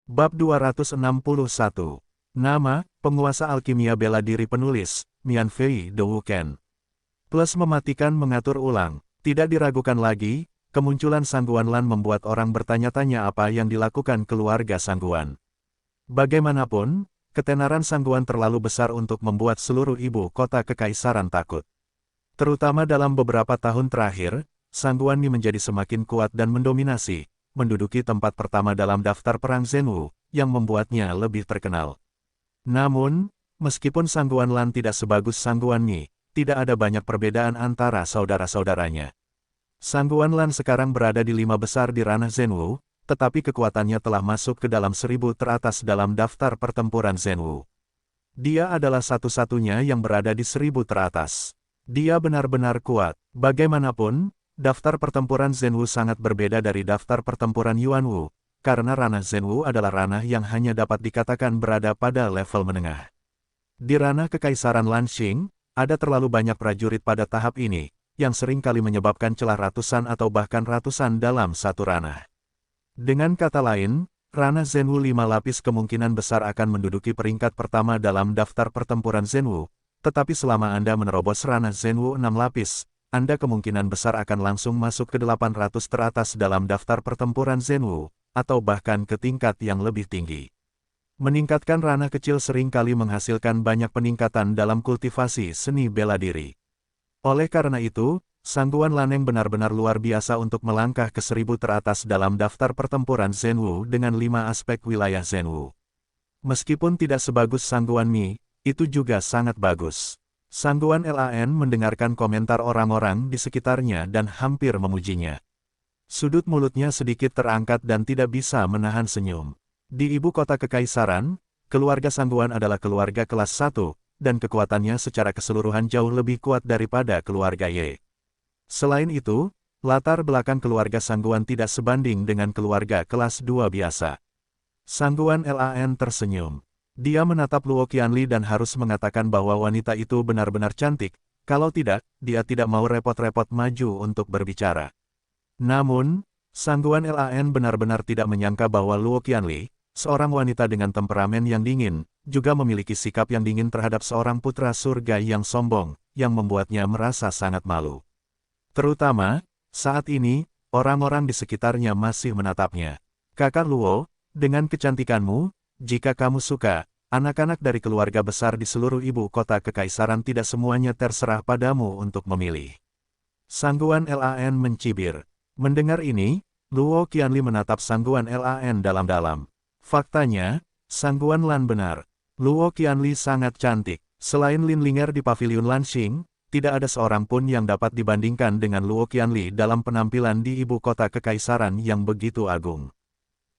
Bab 261. Nama, penguasa alkimia bela diri penulis, Mian Fei De Wuken. Plus mematikan mengatur ulang. Tidak diragukan lagi, kemunculan Sangguan Lan membuat orang bertanya-tanya apa yang dilakukan keluarga Sangguan. Bagaimanapun, ketenaran Sangguan terlalu besar untuk membuat seluruh ibu kota kekaisaran takut. Terutama dalam beberapa tahun terakhir, Sangguan Mi menjadi semakin kuat dan mendominasi, menduduki tempat pertama dalam daftar perang Zhenwu, yang membuatnya lebih terkenal. Namun, meskipun Sangguan Lan tidak sebagus Sangguan Mi, tidak ada banyak perbedaan antara saudara-saudaranya. Sangguan Lan sekarang berada di 5 besar di ranah Zhenwu, tetapi kekuatannya telah masuk ke dalam 1000 teratas dalam daftar pertempuran Zhenwu. Dia adalah satu-satunya yang berada di 1000 teratas. Dia benar-benar kuat. Bagaimanapun, daftar pertempuran Zhenwu sangat berbeda dari daftar pertempuran Yuanwu, karena ranah Zhenwu adalah ranah yang hanya dapat dikatakan berada pada level menengah. Di ranah Kekaisaran Lanxing, ada terlalu banyak prajurit pada tahap ini, yang sering kali menyebabkan celah ratusan atau bahkan ratusan dalam satu ranah. Dengan kata lain, ranah Zhenwu 5 lapis kemungkinan besar akan menduduki peringkat pertama dalam daftar pertempuran Zhenwu, tetapi selama Anda menerobos ranah Zhenwu 6 lapis, Anda kemungkinan besar akan langsung masuk ke 800 teratas dalam daftar pertempuran Zhenwu, atau bahkan ke tingkat yang lebih tinggi. Meningkatkan ranah kecil sering kali menghasilkan banyak peningkatan dalam kultivasi seni bela diri. Oleh karena itu, Sangguan Lan yang benar-benar luar biasa untuk melangkah ke 1000 teratas dalam daftar pertempuran Zhenwu dengan 5 aspek wilayah Zhenwu. Meskipun tidak sebagus Sangguan Mi, itu juga sangat bagus. Sangguan Lan mendengarkan komentar orang-orang di sekitarnya dan hampir memujinya. Sudut mulutnya sedikit terangkat dan tidak bisa menahan senyum. Di ibu kota kekaisaran, keluarga Sangguan adalah keluarga kelas 1, dan kekuatannya secara keseluruhan jauh lebih kuat daripada keluarga Ye. Selain itu, latar belakang keluarga Sangguan tidak sebanding dengan keluarga kelas 2 biasa. Sangguan Lan tersenyum. Dia menatap Luo Qianli dan harus mengatakan bahwa wanita itu benar-benar cantik, kalau tidak, dia tidak mau repot-repot maju untuk berbicara. Namun, Sangguan Lan benar-benar tidak menyangka bahwa Luo Qianli, seorang wanita dengan temperamen yang dingin, juga memiliki sikap yang dingin terhadap seorang putra surga yang sombong, yang membuatnya merasa sangat malu. Terutama, saat ini, orang-orang di sekitarnya masih menatapnya. Kakak Luo, dengan kecantikanmu, jika kamu suka, anak-anak dari keluarga besar di seluruh ibu kota kekaisaran tidak semuanya terserah padamu untuk memilih. Sangguan Lan mencibir. Mendengar ini, Luo Qianli menatap Sangguan Lan dalam-dalam. Faktanya, Sangguan Lan benar. Luo Qianli sangat cantik. Selain Lin Linger di Paviliun Lanxing, tidak ada seorang pun yang dapat dibandingkan dengan Luo Qianli dalam penampilan di ibu kota kekaisaran yang begitu agung.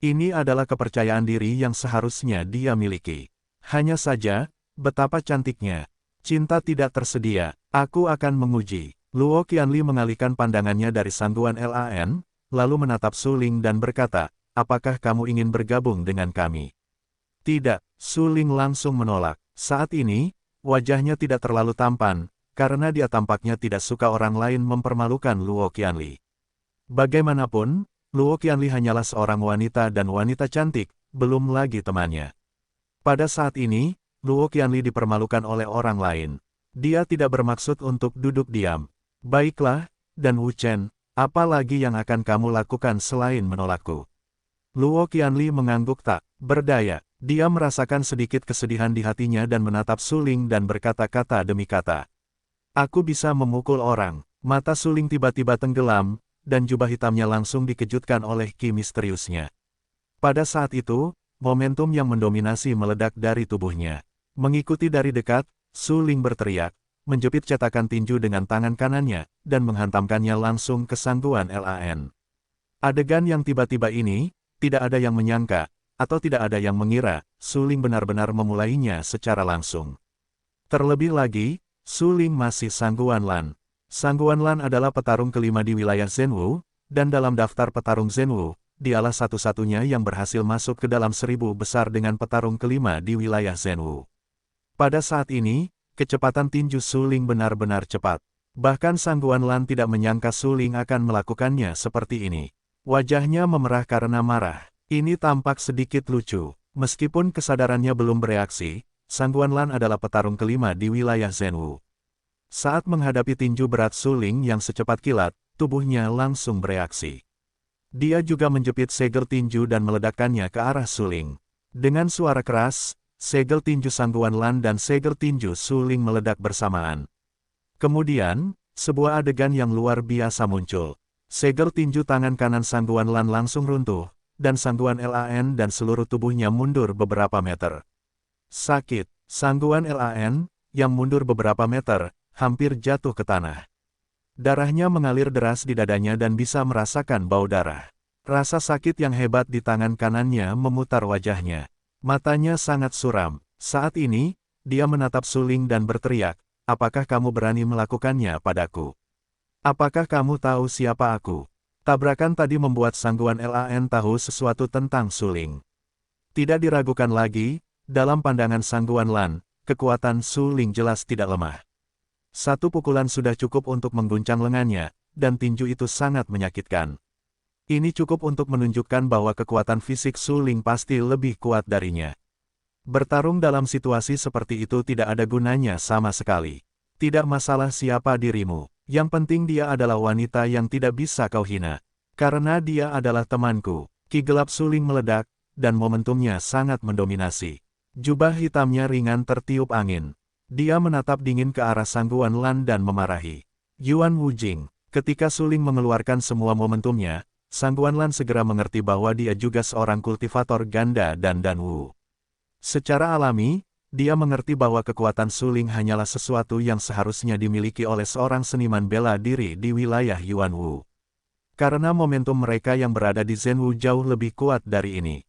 Ini adalah kepercayaan diri yang seharusnya dia miliki. Hanya saja, betapa cantiknya. Cinta tidak tersedia. Aku akan menguji. Luo Qianli mengalihkan pandangannya dari Sangguan Lan, lalu menatap Su Ling dan berkata, apakah kamu ingin bergabung dengan kami? Tidak, Su Ling langsung menolak. Saat ini, wajahnya tidak terlalu tampan, karena dia tampaknya tidak suka orang lain mempermalukan Luo Qianli. Bagaimanapun, Luo Qianli hanyalah seorang wanita dan wanita cantik, belum lagi temannya. Pada saat ini, Luo Qianli dipermalukan oleh orang lain. Dia tidak bermaksud untuk duduk diam. Baiklah, dan Wu Chen, apa lagi yang akan kamu lakukan selain menolakku? Luo Qianli mengangguk tak berdaya. Dia merasakan sedikit kesedihan di hatinya dan menatap Su Ling dan berkata-kata demi kata. Aku bisa memukul orang. Mata Su Ling tiba-tiba tenggelam, dan jubah hitamnya langsung dikejutkan oleh ki misteriusnya. Pada saat itu, momentum yang mendominasi meledak dari tubuhnya. Mengikuti dari dekat, Su Ling berteriak, menjepit cetakan tinju dengan tangan kanannya, dan menghantamkannya langsung ke Sangguan Lan. Adegan yang tiba-tiba ini, tidak ada yang menyangka, atau tidak ada yang mengira, Su Ling benar-benar memulainya secara langsung. Terlebih lagi, Su Ling masih Sangguan Lan. Sangguan Lan adalah petarung kelima di wilayah Zhenwu, dan dalam daftar petarung Zhenwu, dialah satu-satunya yang berhasil masuk ke dalam 1000 besar dengan petarung kelima di wilayah Zhenwu. Pada saat ini, kecepatan tinju Su Ling benar-benar cepat. Bahkan Sangguan Lan tidak menyangka Su Ling akan melakukannya seperti ini. Wajahnya memerah karena marah. Ini tampak sedikit lucu. Meskipun kesadarannya belum bereaksi, Sang Guanlan adalah petarung kelima di wilayah Zhenwu. Saat menghadapi tinju berat Su Ling yang secepat kilat, tubuhnya langsung bereaksi. Dia juga menjepit segel tinju dan meledakkannya ke arah Su Ling. Dengan suara keras, segel tinju Sang Guanlan dan segel tinju Su Ling meledak bersamaan. Kemudian, sebuah adegan yang luar biasa muncul. Segel tinju tangan kanan Sang Guanlan langsung runtuh, dan Sang Guanlan dan seluruh tubuhnya mundur beberapa meter. Sakit, Sang Guanlan, yang mundur beberapa meter, hampir jatuh ke tanah. Darahnya mengalir deras di dadanya dan bisa merasakan bau darah. Rasa sakit yang hebat di tangan kanannya memutar wajahnya. Matanya sangat suram. Saat ini, dia menatap Su Ling dan berteriak, "Apakah kamu berani melakukannya padaku? Apakah kamu tahu siapa aku?" Tabrakan tadi membuat Sang Guanlan tahu sesuatu tentang Su Ling. Tidak diragukan lagi, dalam pandangan Sang Guanlan, kekuatan Su Ling jelas tidak lemah. Satu pukulan sudah cukup untuk mengguncang lengannya, dan tinju itu sangat menyakitkan. Ini cukup untuk menunjukkan bahwa kekuatan fisik Su Ling pasti lebih kuat darinya. Bertarung dalam situasi seperti itu tidak ada gunanya sama sekali. Tidak masalah siapa dirimu, yang penting dia adalah wanita yang tidak bisa kau hina. Karena dia adalah temanku. Ki gelap Su Ling meledak, dan momentumnya sangat mendominasi. Jubah hitamnya ringan tertiup angin. Dia menatap dingin ke arah Sang Guanlan dan memarahi. Yuan Wujing, ketika Su Ling mengeluarkan semua momentumnya, Sang Guanlan segera mengerti bahwa dia juga seorang kultivator ganda dan danwu. Secara alami, dia mengerti bahwa kekuatan Su Ling hanyalah sesuatu yang seharusnya dimiliki oleh seorang seniman bela diri di wilayah Yuanwu. Karena momentum mereka yang berada di Zhenwu jauh lebih kuat dari ini.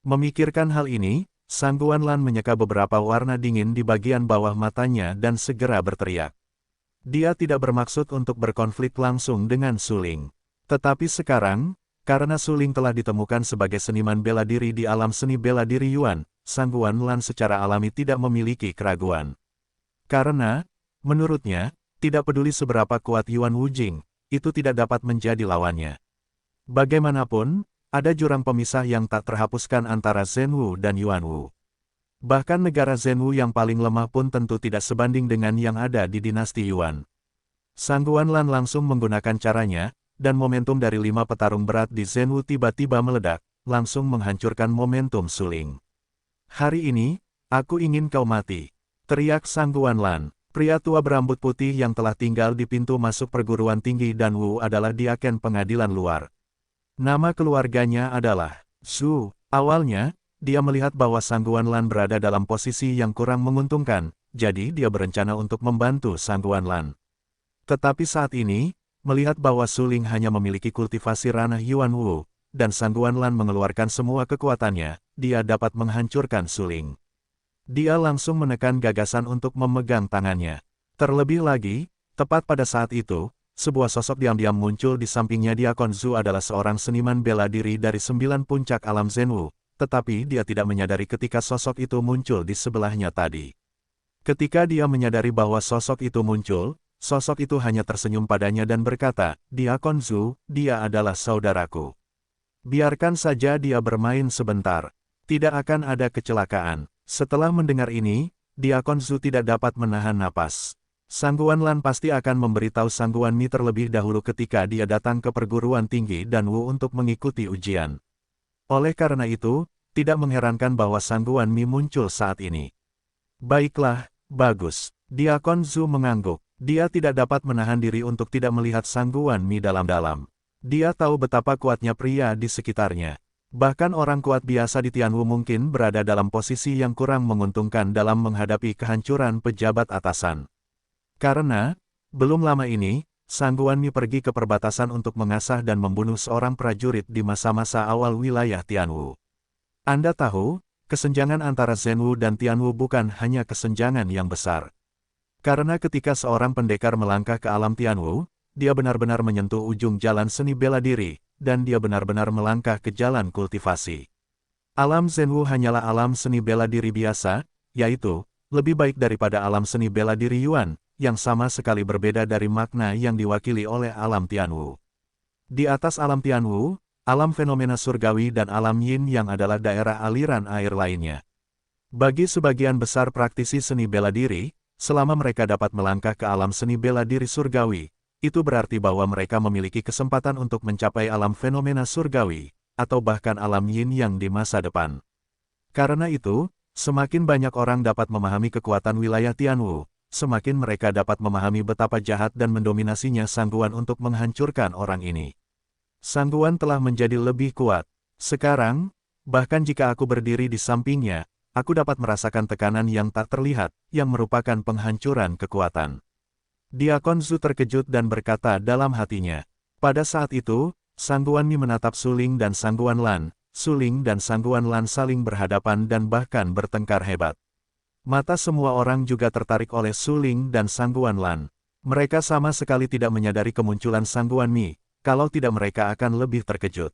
Memikirkan hal ini, Sang Guanlan menyeka beberapa warna dingin di bagian bawah matanya dan segera berteriak. Dia tidak bermaksud untuk berkonflik langsung dengan Su Ling. Tetapi sekarang, karena Su Ling telah ditemukan sebagai seniman bela diri di alam seni bela diri Yuan, Sang Guanlan secara alami tidak memiliki keraguan. Karena, menurutnya, tidak peduli seberapa kuat Yuan Wujing, itu tidak dapat menjadi lawannya. Bagaimanapun, ada jurang pemisah yang tak terhapuskan antara Zhenwu dan Yuanwu. Bahkan negara Zhenwu yang paling lemah pun tentu tidak sebanding dengan yang ada di dinasti Yuan. Sang Guanlan langsung menggunakan caranya, dan momentum dari 5 petarung berat di Zhenwu tiba-tiba meledak, langsung menghancurkan momentum Su Ling. "Hari ini, aku ingin kau mati," teriak Sang Guanlan. Pria tua berambut putih yang telah tinggal di pintu masuk perguruan tinggi Danwu adalah Diaken Pengadilan Luar. Nama keluarganya adalah Su. Awalnya, dia melihat bahwa Sang Guanlan berada dalam posisi yang kurang menguntungkan, jadi dia berencana untuk membantu Sang Guanlan. Tetapi saat ini, melihat bahwa Su Ling hanya memiliki kultivasi ranah Yuanwu, dan Sang Guanlan mengeluarkan semua kekuatannya, dia dapat menghancurkan Su Ling. Dia langsung menekan gagasan untuk memegang tangannya. Terlebih lagi, tepat pada saat itu, sebuah sosok diam-diam muncul di sampingnya. Diakon Zhu adalah seorang seniman bela diri dari 9 puncak alam Zhenwu, tetapi dia tidak menyadari ketika sosok itu muncul di sebelahnya tadi. Ketika dia menyadari bahwa sosok itu muncul, sosok itu hanya tersenyum padanya dan berkata, "Diakon Zhu, dia adalah saudaraku. Biarkan saja dia bermain sebentar. Tidak akan ada kecelakaan." Setelah mendengar ini, Diakon Zhu tidak dapat menahan napas. Sang Guanlan pasti akan memberitahu Sang Guanmi terlebih dahulu ketika dia datang ke perguruan tinggi Danwu untuk mengikuti ujian. Oleh karena itu, tidak mengherankan bahwa Sang Guanmi muncul saat ini. "Baiklah, bagus." Diakon Zhu mengangguk. Dia tidak dapat menahan diri untuk tidak melihat Sang Guanmi dalam-dalam. Dia tahu betapa kuatnya pria di sekitarnya. Bahkan orang kuat biasa di Tianwu mungkin berada dalam posisi yang kurang menguntungkan dalam menghadapi kehancuran pejabat atasan. Karena, belum lama ini, Sang Guanmi pergi ke perbatasan untuk mengasah dan membunuh seorang prajurit di masa-masa awal wilayah Tianwu. Anda tahu, kesenjangan antara Zhenwu dan Tianwu bukan hanya kesenjangan yang besar. Karena ketika seorang pendekar melangkah ke alam Tianwu, dia benar-benar menyentuh ujung jalan seni bela diri, dan dia benar-benar melangkah ke jalan kultivasi. Alam Zhenwu hanyalah alam seni bela diri biasa, yaitu, lebih baik daripada alam seni bela diri Yuan, yang sama sekali berbeda dari makna yang diwakili oleh alam Tianwu. Di atas alam Tianwu, alam fenomena surgawi dan alam yin yang adalah daerah aliran air lainnya. Bagi sebagian besar praktisi seni bela diri, selama mereka dapat melangkah ke alam seni bela diri surgawi, itu berarti bahwa mereka memiliki kesempatan untuk mencapai alam fenomena surgawi, atau bahkan alam yin yang di masa depan. Karena itu, semakin banyak orang dapat memahami kekuatan wilayah Tianwu, semakin mereka dapat memahami betapa jahat dan mendominasinya Sangguan untuk menghancurkan orang ini. Sangguan telah menjadi lebih kuat. Sekarang, bahkan jika aku berdiri di sampingnya, aku dapat merasakan tekanan yang tak terlihat, yang merupakan penghancuran kekuatan. Diakon Zhu terkejut dan berkata dalam hatinya. Pada saat itu, Sangguan Mi menatap Suling dan Sangguan Lan. Suling dan Sangguan Lan saling berhadapan dan bahkan bertengkar hebat. Mata semua orang juga tertarik oleh Suling dan Sangguan Lan. Mereka sama sekali tidak menyadari kemunculan Sangguan Mi, kalau tidak mereka akan lebih terkejut.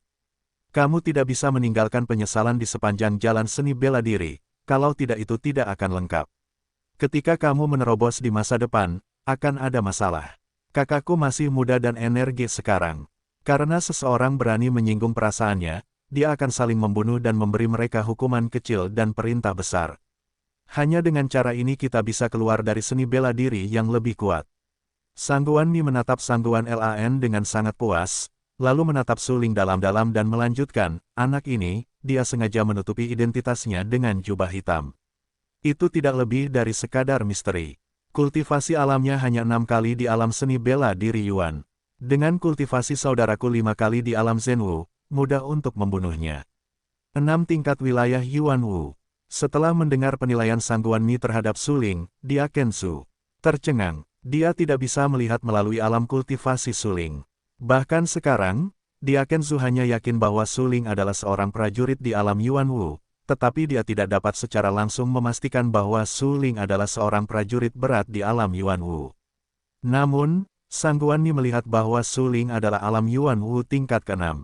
Kamu tidak bisa meninggalkan penyesalan di sepanjang jalan seni bela diri, kalau tidak itu tidak akan lengkap. Ketika kamu menerobos di masa depan, akan ada masalah. Kakakku masih muda dan energi sekarang. Karena seseorang berani menyinggung perasaannya, dia akan saling membunuh dan memberi mereka hukuman kecil dan perintah besar. Hanya dengan cara ini kita bisa keluar dari seni bela diri yang lebih kuat. Sangguan Mi menatap Sangguan Lan dengan sangat puas, lalu menatap Suling dalam-dalam dan melanjutkan, anak ini, dia sengaja menutupi identitasnya dengan jubah hitam. Itu tidak lebih dari sekadar misteri. Kultivasi alamnya hanya 6 kali di alam seni bela diri Yuan. Dengan kultivasi saudaraku 5 kali di alam Zhenwu, mudah untuk membunuhnya. 6 tingkat wilayah Yuan Wu. Setelah mendengar penilaian Sangguan Mi terhadap Suling, dia Kensu tercengang. Dia tidak bisa melihat melalui alam kultivasi Suling. Bahkan sekarang, dia Kensu hanya yakin bahwa Suling adalah seorang prajurit di alam Yuan Wu, tetapi dia tidak dapat secara langsung memastikan bahwa Suling adalah seorang prajurit berat di alam Yuan Wu. Namun, Sangguan Mi melihat bahwa Suling adalah alam Yuan Wu tingkat ke-6.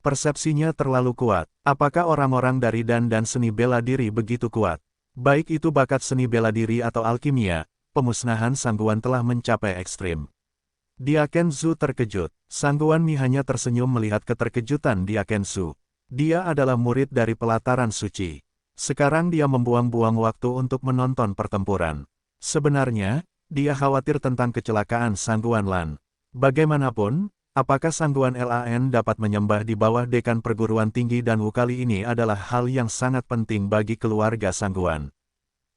Persepsinya terlalu kuat. Apakah orang-orang dari dan seni bela diri begitu kuat? Baik itu bakat seni bela diri atau alkimia, pemusnahan Sangguan telah mencapai ekstrim. Dia Kensu terkejut. Sangguan Mi hanya tersenyum melihat keterkejutan dia Kensu. Dia adalah murid dari pelataran suci. Sekarang dia membuang-buang waktu untuk menonton pertempuran. Sebenarnya, dia khawatir tentang kecelakaan Sangguan Lan. Bagaimanapun, apakah Sangguan Lan dapat menyembah di bawah dekan perguruan tinggi dan Wu kali ini adalah hal yang sangat penting bagi keluarga Sangguan.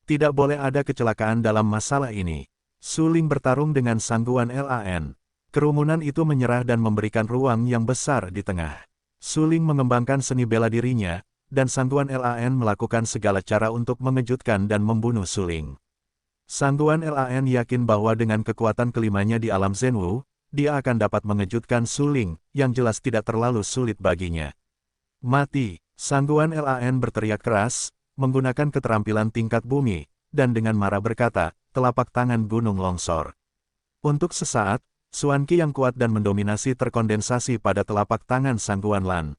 Tidak boleh ada kecelakaan dalam masalah ini. Suling bertarung dengan Sangguan Lan. Kerumunan itu menyerah dan memberikan ruang yang besar di tengah. Suling mengembangkan seni bela dirinya, dan Sangguan Lan melakukan segala cara untuk mengejutkan dan membunuh Suling. Sangguan Lan yakin bahwa dengan kekuatan kelimanya di alam Zhenwu, dia akan dapat mengejutkan Suling, yang jelas tidak terlalu sulit baginya. Mati! Sangguan Lan berteriak keras, menggunakan keterampilan tingkat bumi, dan dengan marah berkata, telapak tangan gunung longsor. Untuk sesaat, Suanqi yang kuat dan mendominasi terkondensasi pada telapak tangan Sangguan Lan.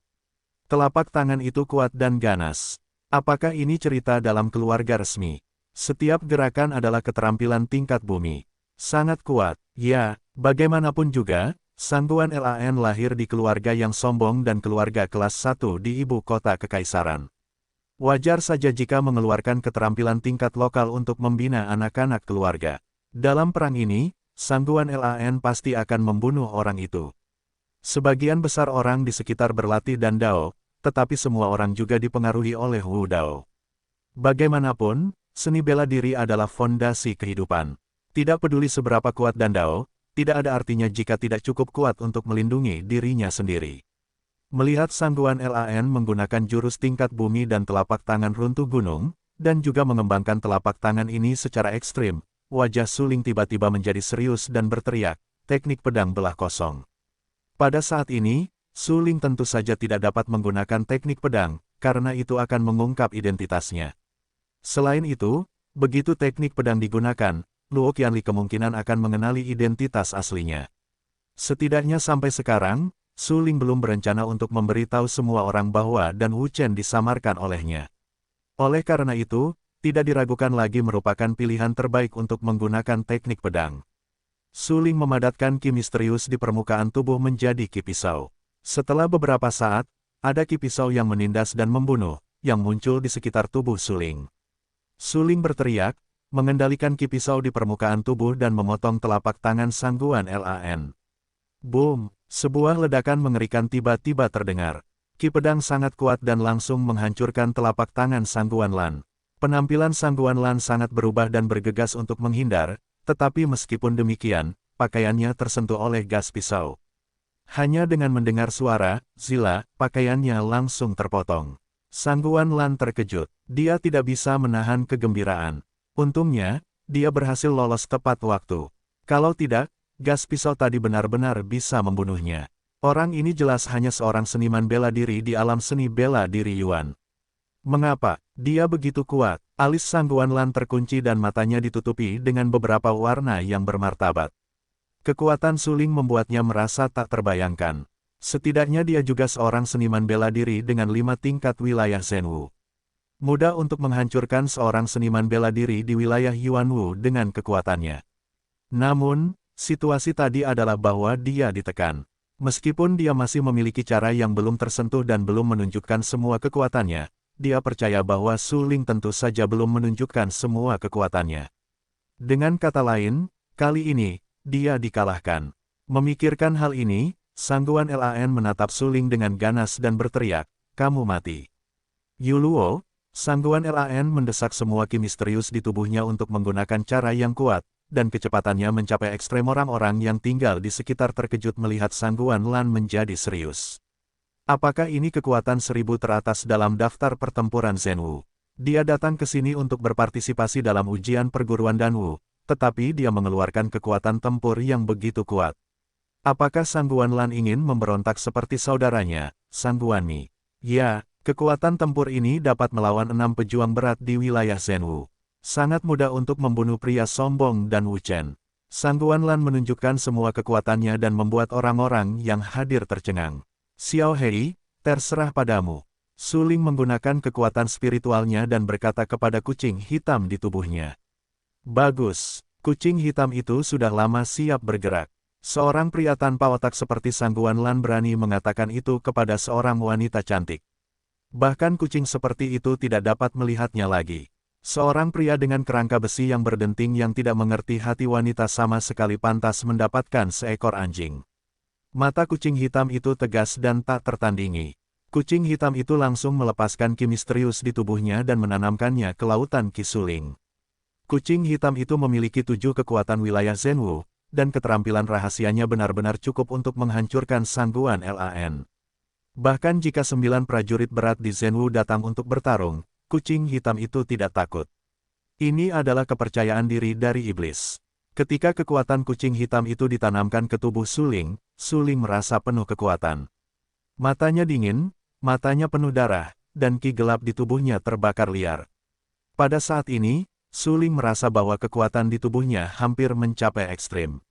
Telapak tangan itu kuat dan ganas. Apakah ini cerita dalam keluarga resmi? Setiap gerakan adalah keterampilan tingkat bumi. Sangat kuat, ya, bagaimanapun juga, Sangguan Lan lahir di keluarga yang sombong dan keluarga kelas 1 di ibu kota kekaisaran. Wajar saja jika mengeluarkan keterampilan tingkat lokal untuk membina anak-anak keluarga. Dalam perang ini, Sangguan Lan pasti akan membunuh orang itu. Sebagian besar orang di sekitar berlatih dan Dao, tetapi semua orang juga dipengaruhi oleh Wu Dao. Bagaimanapun, seni bela diri adalah fondasi kehidupan. Tidak peduli seberapa kuat dan Dao, tidak ada artinya jika tidak cukup kuat untuk melindungi dirinya sendiri. Melihat Sangguan Lan menggunakan jurus tingkat bumi dan telapak tangan runtuh gunung, dan juga mengembangkan telapak tangan ini secara ekstrim, wajah Suling tiba-tiba menjadi serius dan berteriak, teknik pedang belah kosong. Pada saat ini, Suling tentu saja tidak dapat menggunakan teknik pedang, karena itu akan mengungkap identitasnya. Selain itu, begitu teknik pedang digunakan, Luo Qianli kemungkinan akan mengenali identitas aslinya. Setidaknya sampai sekarang, Suling belum berencana untuk memberitahu semua orang bahwa Dan Wu Chen disamarkan olehnya. Oleh karena itu, tidak diragukan lagi merupakan pilihan terbaik untuk menggunakan teknik pedang. Suling memadatkan ki misterius di permukaan tubuh menjadi ki pisau. Setelah beberapa saat, ada ki pisau yang menindas dan membunuh, yang muncul di sekitar tubuh Suling. Suling berteriak, mengendalikan ki pisau di permukaan tubuh dan memotong telapak tangan Sangguan Lan. Boom! Sebuah ledakan mengerikan tiba-tiba terdengar. Ki pedang sangat kuat dan langsung menghancurkan telapak tangan Sangguan Lan. Penampilan Sangguan Lan sangat berubah dan bergegas untuk menghindar, tetapi meskipun demikian, pakaiannya tersentuh oleh gas pisau. Hanya dengan mendengar suara, zila, pakaiannya langsung terpotong. Sangguan Lan terkejut. Dia tidak bisa menahan kegembiraan. Untungnya, dia berhasil lolos tepat waktu. Kalau tidak, gas pisau tadi benar-benar bisa membunuhnya. Orang ini jelas hanya seorang seniman bela diri di alam seni bela diri Yuan. Mengapa dia begitu kuat? Alis Sangguan Lan terkunci dan matanya ditutupi dengan beberapa warna yang bermartabat. Kekuatan Suling membuatnya merasa tak terbayangkan. Setidaknya dia juga seorang seniman bela diri dengan 5 tingkat wilayah Zhenwu. Mudah untuk menghancurkan seorang seniman bela diri di wilayah Yuanwu dengan kekuatannya. Namun, situasi tadi adalah bahwa dia ditekan. Meskipun dia masih memiliki cara yang belum tersentuh dan belum menunjukkan semua kekuatannya, dia percaya bahwa Suling tentu saja belum menunjukkan semua kekuatannya. Dengan kata lain, kali ini, dia dikalahkan. Memikirkan hal ini, Sangguan Lan menatap Suling dengan ganas dan berteriak, "Kamu mati." Yuluo, Sangguan Lan mendesak semua ki misterius di tubuhnya untuk menggunakan cara yang kuat, dan kecepatannya mencapai ekstrem. Orang-orang yang tinggal di sekitar terkejut melihat Sangguan Lan menjadi serius. Apakah ini kekuatan 1000 teratas dalam daftar pertempuran Zhenwu? Dia datang ke sini untuk berpartisipasi dalam ujian perguruan Danwu, tetapi dia mengeluarkan kekuatan tempur yang begitu kuat. Apakah Sangguan Lan ingin memberontak seperti saudaranya, Sangguan Mi? Ya, kekuatan tempur ini dapat melawan 6 pejuang berat di wilayah Zhenwu. Sangat mudah untuk membunuh pria sombong dan Wu Chen. Sangguan Lan menunjukkan semua kekuatannya dan membuat orang-orang yang hadir tercengang. Xiao Hei, terserah padamu. Suling menggunakan kekuatan spiritualnya dan berkata kepada kucing hitam di tubuhnya. Bagus, kucing hitam itu sudah lama siap bergerak. Seorang pria tanpa otak seperti Sangguan Lan berani mengatakan itu kepada seorang wanita cantik. Bahkan kucing seperti itu tidak dapat melihatnya lagi. Seorang pria dengan kerangka besi yang berdenting yang tidak mengerti hati wanita sama sekali pantas mendapatkan seekor anjing. Mata kucing hitam itu tegas dan tak tertandingi. Kucing hitam itu langsung melepaskan ki misterius di tubuhnya dan menanamkannya ke lautan ki Suling. Kucing hitam itu memiliki 7 kekuatan wilayah Zhenwu, dan keterampilan rahasianya benar-benar cukup untuk menghancurkan Sangguan Lan. Bahkan jika 9 prajurit berat di Zhenwu datang untuk bertarung, kucing hitam itu tidak takut. Ini adalah kepercayaan diri dari iblis. Ketika kekuatan kucing hitam itu ditanamkan ke tubuh Suling, Suling merasa penuh kekuatan. Matanya dingin, matanya penuh darah, dan ki gelap di tubuhnya terbakar liar. Pada saat ini, Suling merasa bahwa kekuatan di tubuhnya hampir mencapai ekstrim.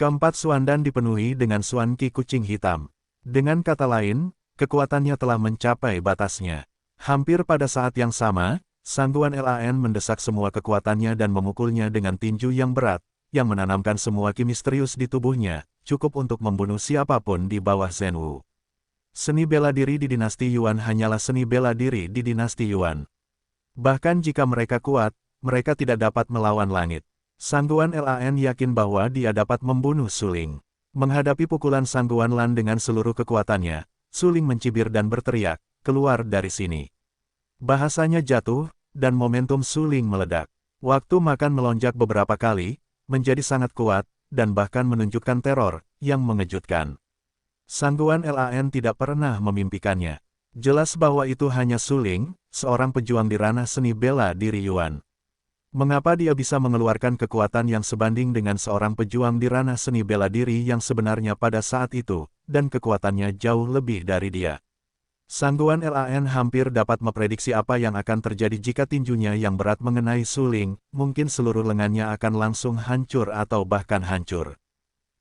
Keempat suandan dipenuhi dengan suan ki kucing hitam. Dengan kata lain, kekuatannya telah mencapai batasnya. Hampir pada saat yang sama, Sangguan Lan mendesak semua kekuatannya dan memukulnya dengan tinju yang berat, yang menanamkan semua ki misterius di tubuhnya, cukup untuk membunuh siapapun di bawah Zhenwu. Seni bela diri di dinasti Yuan hanyalah seni bela diri di dinasti Yuan. Bahkan jika mereka kuat, mereka tidak dapat melawan langit. Sangguan Lan yakin bahwa dia dapat membunuh Suling. Menghadapi pukulan Sangguan Lan dengan seluruh kekuatannya, Suling mencibir dan berteriak, "Keluar dari sini." Bahasanya jatuh, dan momentum Suling meledak. Waktu makan melonjak beberapa kali, menjadi sangat kuat, dan bahkan menunjukkan teror yang mengejutkan. Sangguan Lan tidak pernah memimpikannya. Jelas bahwa itu hanya Suling, seorang pejuang di ranah seni bela diri Yuan. Mengapa dia bisa mengeluarkan kekuatan yang sebanding dengan seorang pejuang di ranah seni bela diri yang sebenarnya pada saat itu, dan kekuatannya jauh lebih dari dia? Sangguan Lan hampir dapat memprediksi apa yang akan terjadi jika tinjunya yang berat mengenai Suling, mungkin seluruh lengannya akan langsung hancur atau bahkan hancur.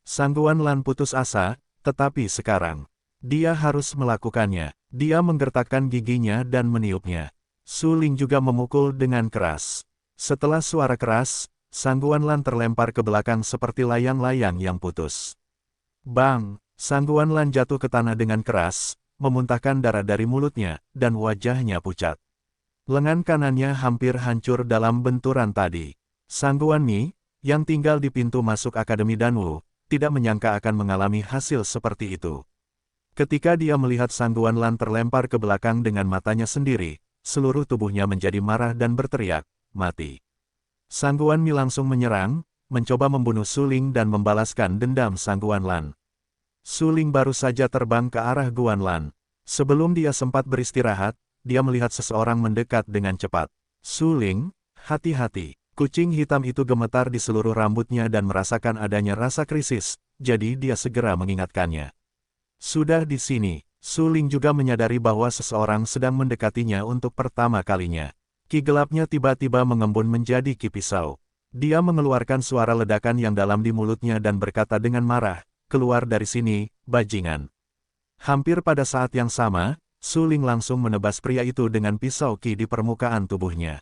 Sangguan Lan putus asa, tetapi sekarang, dia harus melakukannya. Dia menggertakkan giginya dan meniupnya. Suling juga memukul dengan keras. Setelah suara keras, Sangguan Lan terlempar ke belakang seperti layang-layang yang putus. Bang! Sangguan Lan jatuh ke tanah dengan keras, memuntahkan darah dari mulutnya, dan wajahnya pucat. Lengan kanannya hampir hancur dalam benturan tadi. Sangguan Mi, yang tinggal di pintu masuk Akademi Danwu, tidak menyangka akan mengalami hasil seperti itu. Ketika dia melihat Sangguan Lan terlempar ke belakang dengan matanya sendiri, seluruh tubuhnya menjadi marah dan berteriak, "Mati!" Sangguan Mi langsung menyerang, mencoba membunuh Suling dan membalaskan dendam Sangguan Lan. Suling baru saja terbang ke arah Guan Lan. Sebelum dia sempat beristirahat, dia melihat seseorang mendekat dengan cepat. "Suling, hati-hati." Kucing hitam itu gemetar di seluruh rambutnya dan merasakan adanya rasa krisis, jadi dia segera mengingatkannya. Sudah di sini, Suling juga menyadari bahwa seseorang sedang mendekatinya untuk pertama kalinya. Ki gelapnya tiba-tiba mengembun menjadi ki pisau. Dia mengeluarkan suara ledakan yang dalam di mulutnya dan berkata dengan marah, "Keluar dari sini, bajingan." Hampir pada saat yang sama, Suling langsung menebas pria itu dengan pisau ki di permukaan tubuhnya.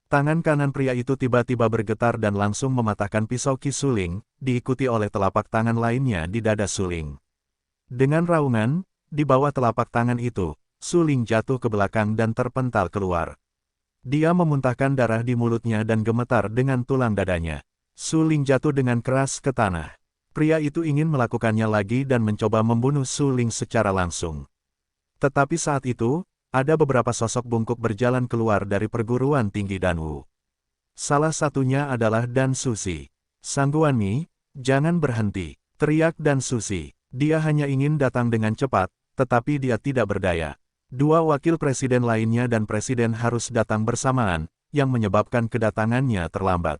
Tangan kanan pria itu tiba-tiba bergetar dan langsung mematahkan pisau ki Suling, diikuti oleh telapak tangan lainnya di dada Suling. Dengan raungan, di bawah telapak tangan itu, Suling jatuh ke belakang dan terpental keluar. Dia memuntahkan darah di mulutnya dan gemetar dengan tulang dadanya. Suling jatuh dengan keras ke tanah. Pria itu ingin melakukannya lagi dan mencoba membunuh Suling secara langsung. Tetapi saat itu, ada beberapa sosok bungkuk berjalan keluar dari perguruan tinggi Danwu. Salah satunya adalah Dan Susi. "Sangguan Mi, jangan berhenti," teriak Dan Susi. Dia hanya ingin datang dengan cepat, tetapi dia tidak berdaya. Dua wakil presiden lainnya dan presiden harus datang bersamaan, yang menyebabkan kedatangannya terlambat.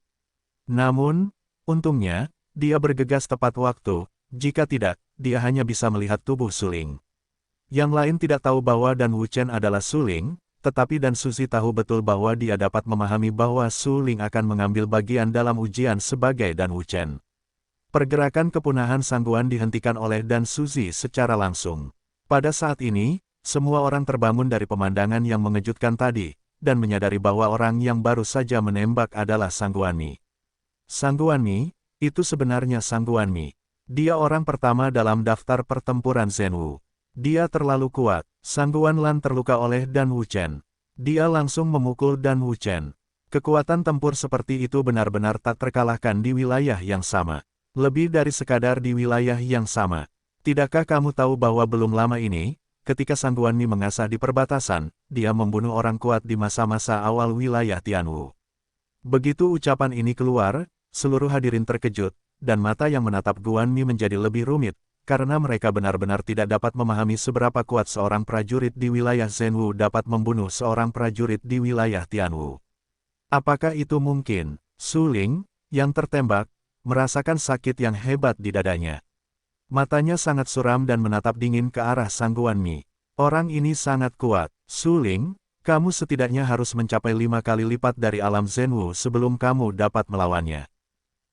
Namun, untungnya, dia bergegas tepat waktu, jika tidak, dia hanya bisa melihat tubuh Suling. Yang lain tidak tahu bahwa Dan Wuchen adalah Suling, tetapi Dan Susi tahu betul bahwa dia dapat memahami bahwa Suling akan mengambil bagian dalam ujian sebagai Dan Wuchen. Pergerakan kepunahan Sangguan dihentikan oleh Dan Susi secara langsung. Pada saat ini, semua orang terbangun dari pemandangan yang mengejutkan tadi, dan menyadari bahwa orang yang baru saja menembak adalah Sangguan Mi. Sangguan Mi, itu sebenarnya Sangguan Mi. Dia orang pertama dalam daftar pertempuran Zhenwu. Dia terlalu kuat. Sangguan Lan terluka oleh Dan Wuchen. Dia langsung memukul Dan Wuchen. Kekuatan tempur seperti itu benar-benar tak terkalahkan di wilayah yang sama. Lebih dari sekadar di wilayah yang sama. Tidakkah kamu tahu bahwa belum lama ini, ketika Sangguan Mi mengasah di perbatasan, dia membunuh orang kuat di masa-masa awal wilayah Tianwu. Begitu ucapan ini keluar, seluruh hadirin terkejut, dan mata yang menatap Guan Mi menjadi lebih rumit, karena mereka benar-benar tidak dapat memahami seberapa kuat seorang prajurit di wilayah Zhenwu dapat membunuh seorang prajurit di wilayah Tianwu. Apakah itu mungkin? Suling, yang tertembak, merasakan sakit yang hebat di dadanya. Matanya sangat suram dan menatap dingin ke arah Sangguan Mi. Orang ini sangat kuat. Suling, kamu setidaknya harus mencapai 5 kali lipat dari alam Zhenwu sebelum kamu dapat melawannya.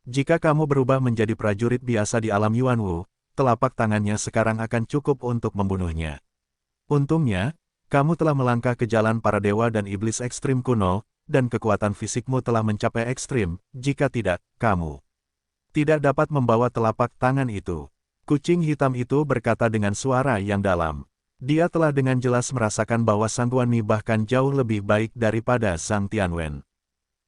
Jika kamu berubah menjadi prajurit biasa di alam Yuanwu, telapak tangannya sekarang akan cukup untuk membunuhnya. Untungnya, kamu telah melangkah ke jalan para dewa dan iblis ekstrim kuno, dan kekuatan fisikmu telah mencapai ekstrim, jika tidak, kamu tidak dapat membawa telapak tangan itu. Kucing hitam itu berkata dengan suara yang dalam. Dia telah dengan jelas merasakan bahwa Sangguan Mi bahkan jauh lebih baik daripada Zhang Tianwen.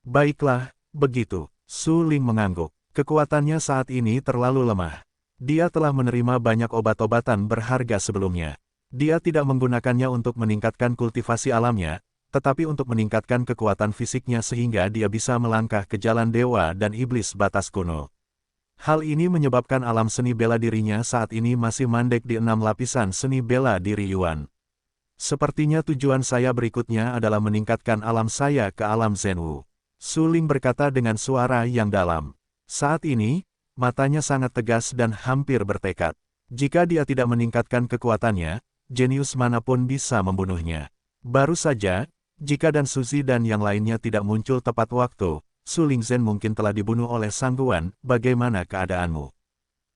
Baiklah, begitu. Suling mengangguk. Kekuatannya saat ini terlalu lemah. Dia telah menerima banyak obat-obatan berharga sebelumnya. Dia tidak menggunakannya untuk meningkatkan kultivasi alamnya, tetapi untuk meningkatkan kekuatan fisiknya sehingga dia bisa melangkah ke jalan dewa dan iblis batas kuno. Hal ini menyebabkan alam seni bela dirinya saat ini masih mandek di 6 lapisan seni bela diri Yuan. Sepertinya tujuan saya berikutnya adalah meningkatkan alam saya ke alam Zhenwu. Suling berkata dengan suara yang dalam. Saat ini, matanya sangat tegas dan hampir bertekad. Jika dia tidak meningkatkan kekuatannya, jenius manapun bisa membunuhnya. Baru saja, jika Dan Susi dan yang lainnya tidak muncul tepat waktu, Suling Zhen mungkin telah dibunuh oleh Sangguan, bagaimana keadaanmu?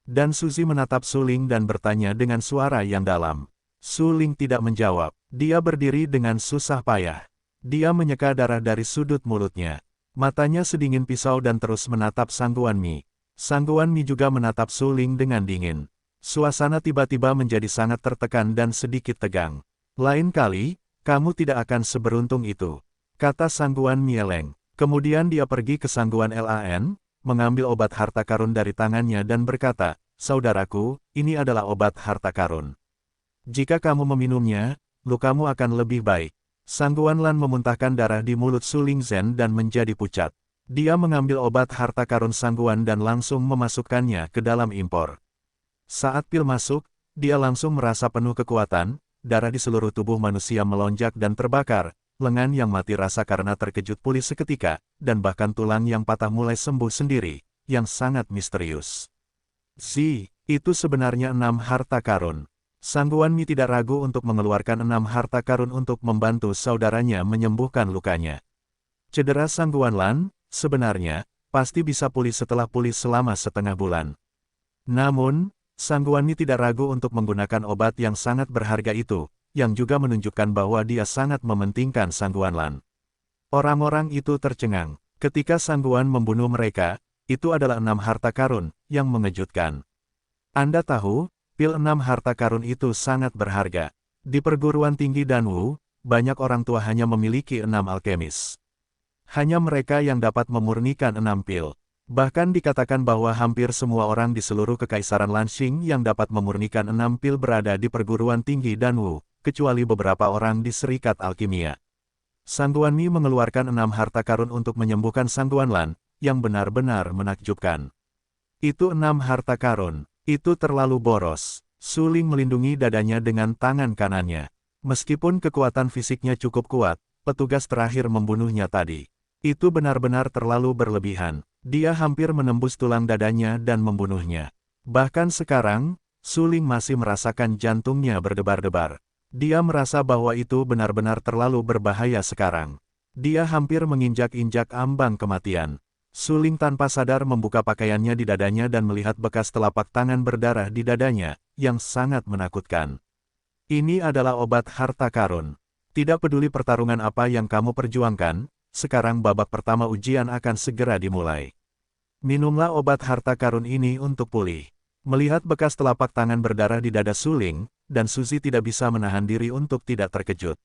Dan Susi menatap Suling dan bertanya dengan suara yang dalam. Suling tidak menjawab. Dia berdiri dengan susah payah. Dia menyeka darah dari sudut mulutnya. Matanya sedingin pisau dan terus menatap Sangguan Mi. Sangguan Mi juga menatap Suling dengan dingin. Suasana tiba-tiba menjadi sangat tertekan dan sedikit tegang. Lain kali, kamu tidak akan seberuntung itu, kata Sangguan Mieleng. Kemudian dia pergi ke Sangguan Lan, mengambil obat harta karun dari tangannya dan berkata, saudaraku, ini adalah obat harta karun. Jika kamu meminumnya, lukamu akan lebih baik. Sangguan Lan memuntahkan darah di mulut Su Lingzhen dan menjadi pucat. Dia mengambil obat harta karun Sangguan dan langsung memasukkannya ke dalam impor. Saat pil masuk, dia langsung merasa penuh kekuatan, darah di seluruh tubuh manusia melonjak dan terbakar, lengan yang mati rasa karena terkejut pulih seketika, dan bahkan tulang yang patah mulai sembuh sendiri, yang sangat misterius. Itu sebenarnya 6 harta karun. Sangguan Mi tidak ragu untuk mengeluarkan 6 harta karun untuk membantu saudaranya menyembuhkan lukanya. Cedera Sangguan Lan, sebenarnya, pasti bisa pulih setelah pulih selama setengah bulan. Namun, Sangguan Mi tidak ragu untuk menggunakan obat yang sangat berharga itu, yang juga menunjukkan bahwa dia sangat mementingkan Sangguan Lan. Orang-orang itu tercengang. Ketika Sangguan membunuh mereka, itu adalah 6 harta karun, yang mengejutkan. Anda tahu, pil 6 harta karun itu sangat berharga. Di perguruan tinggi Danwu, banyak orang tua hanya memiliki 6 alkemis. Hanya mereka yang dapat memurnikan 6 pil. Bahkan dikatakan bahwa hampir semua orang di seluruh Kekaisaran Lanxing yang dapat memurnikan 6 pil berada di perguruan tinggi Danwu, kecuali beberapa orang di Serikat Alkimia. Sangguan Mi mengeluarkan 6 harta karun untuk menyembuhkan Sangguan Lan, yang benar-benar menakjubkan. Itu 6 harta karun, itu terlalu boros. Su Ling melindungi dadanya dengan tangan kanannya. Meskipun kekuatan fisiknya cukup kuat, petugas terakhir membunuhnya tadi. Itu benar-benar terlalu berlebihan. Dia hampir menembus tulang dadanya dan membunuhnya. Bahkan sekarang, Su Ling masih merasakan jantungnya berdebar-debar. Dia merasa bahwa itu benar-benar terlalu berbahaya sekarang. Dia hampir menginjak-injak ambang kematian. Su Ling tanpa sadar membuka pakaiannya di dadanya dan melihat bekas telapak tangan berdarah di dadanya, yang sangat menakutkan. Ini adalah obat harta karun. Tidak peduli pertarungan apa yang kamu perjuangkan, sekarang babak pertama ujian akan segera dimulai. Minumlah obat harta karun ini untuk pulih. Melihat bekas telapak tangan berdarah di dada Su Ling, dan Suzy tidak bisa menahan diri untuk tidak terkejut.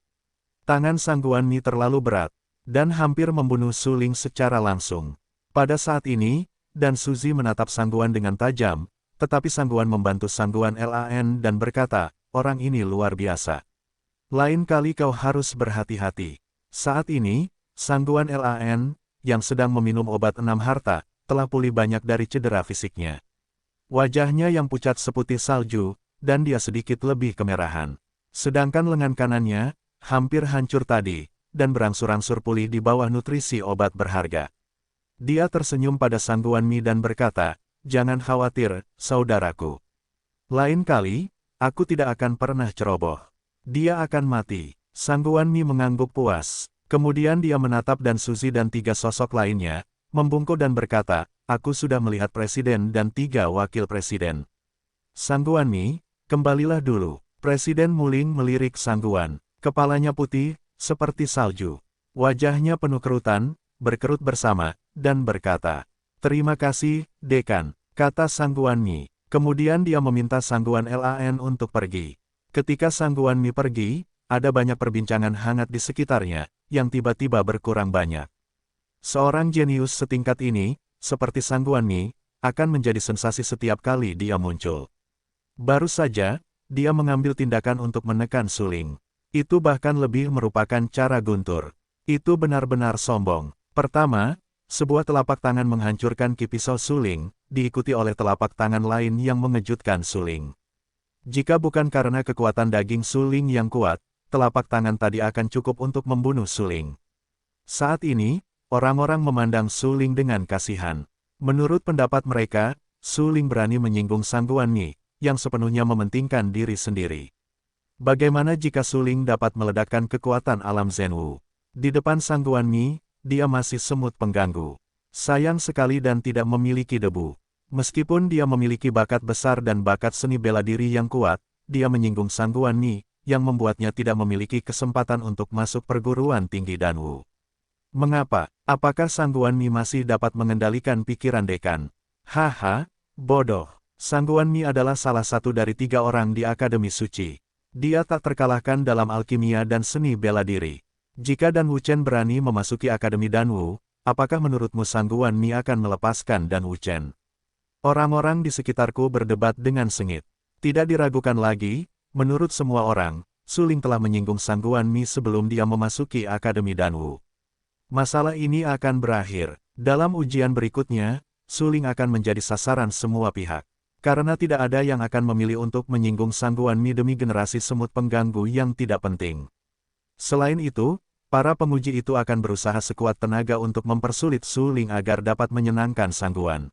Tangan Sangguan Mi terlalu berat, dan hampir membunuh Su Ling secara langsung. Pada saat ini, dan Suzy menatap Sangguan dengan tajam, tetapi Sangguan membantu Sangguan Lan dan berkata, orang ini luar biasa. Lain kali kau harus berhati-hati. Saat ini, Sangguan Lan, yang sedang meminum obat 6 harta, telah pulih banyak dari cedera fisiknya. Wajahnya yang pucat seputih salju, dan dia sedikit lebih kemerahan. Sedangkan lengan kanannya, hampir hancur tadi, dan berangsur-angsur pulih di bawah nutrisi obat berharga. Dia tersenyum pada Sangguan Mi dan berkata, jangan khawatir, saudaraku. Lain kali, aku tidak akan pernah ceroboh. Dia akan mati. Sangguan Mi mengangguk puas. Kemudian dia menatap dan Suzy dan 3 sosok lainnya, membungkuk dan berkata, aku sudah melihat presiden dan 3 wakil presiden. Sangguan Mi, kembalilah dulu. Presiden Muling melirik Sangguan. Kepalanya putih, seperti salju. Wajahnya penuh kerutan, berkerut bersama, dan berkata, terima kasih, Dekan, kata Sangguan Mi. Kemudian dia meminta Sangguan Lan untuk pergi. Ketika Sangguan Mi pergi, ada banyak perbincangan hangat di sekitarnya, yang tiba-tiba berkurang banyak. Seorang jenius setingkat ini, seperti Sangguan Mi, akan menjadi sensasi setiap kali dia muncul. Baru saja, dia mengambil tindakan untuk menekan Su Ling. Itu bahkan lebih merupakan cara guntur. Itu benar-benar sombong. Pertama, sebuah telapak tangan menghancurkan ki pisau Su Ling, diikuti oleh telapak tangan lain yang mengejutkan Su Ling. Jika bukan karena kekuatan daging Su Ling yang kuat, telapak tangan tadi akan cukup untuk membunuh Su Ling. Saat ini, orang-orang memandang Su Ling dengan kasihan. Menurut pendapat mereka, Su Ling berani menyinggung Sangguan Mi, yang sepenuhnya mementingkan diri sendiri. Bagaimana jika Su Ling dapat meledakkan kekuatan alam Zhenwu? Di depan Sangguan Mi, dia masih semut pengganggu. Sayang sekali dan tidak memiliki debu. Meskipun dia memiliki bakat besar dan bakat seni bela diri yang kuat, dia menyinggung Sangguan Mi, yang membuatnya tidak memiliki kesempatan untuk masuk perguruan tinggi Danwu. Mengapa? Apakah Sangguan Mi masih dapat mengendalikan pikiran Dekan? Haha, bodoh. Sang Guanmi adalah salah satu dari 3 orang di Akademi Suci. Dia tak terkalahkan dalam alkimia dan seni bela diri. Jika Dan Wuchen berani memasuki Akademi Danwu, apakah menurutmu Sang Guanmi akan melepaskan Dan Wuchen? Orang-orang di sekitarku berdebat dengan sengit. Tidak diragukan lagi, menurut semua orang, Su Ling telah menyinggung Sang Guanmi sebelum dia memasuki Akademi Danwu. Masalah ini akan berakhir. Dalam ujian berikutnya, Su Ling akan menjadi sasaran semua pihak. Karena tidak ada yang akan memilih untuk menyinggung Sang Guanmi demi generasi semut pengganggu yang tidak penting. Selain itu, para penguji itu akan berusaha sekuat tenaga untuk mempersulit Su Ling agar dapat menyenangkan Sang Guan.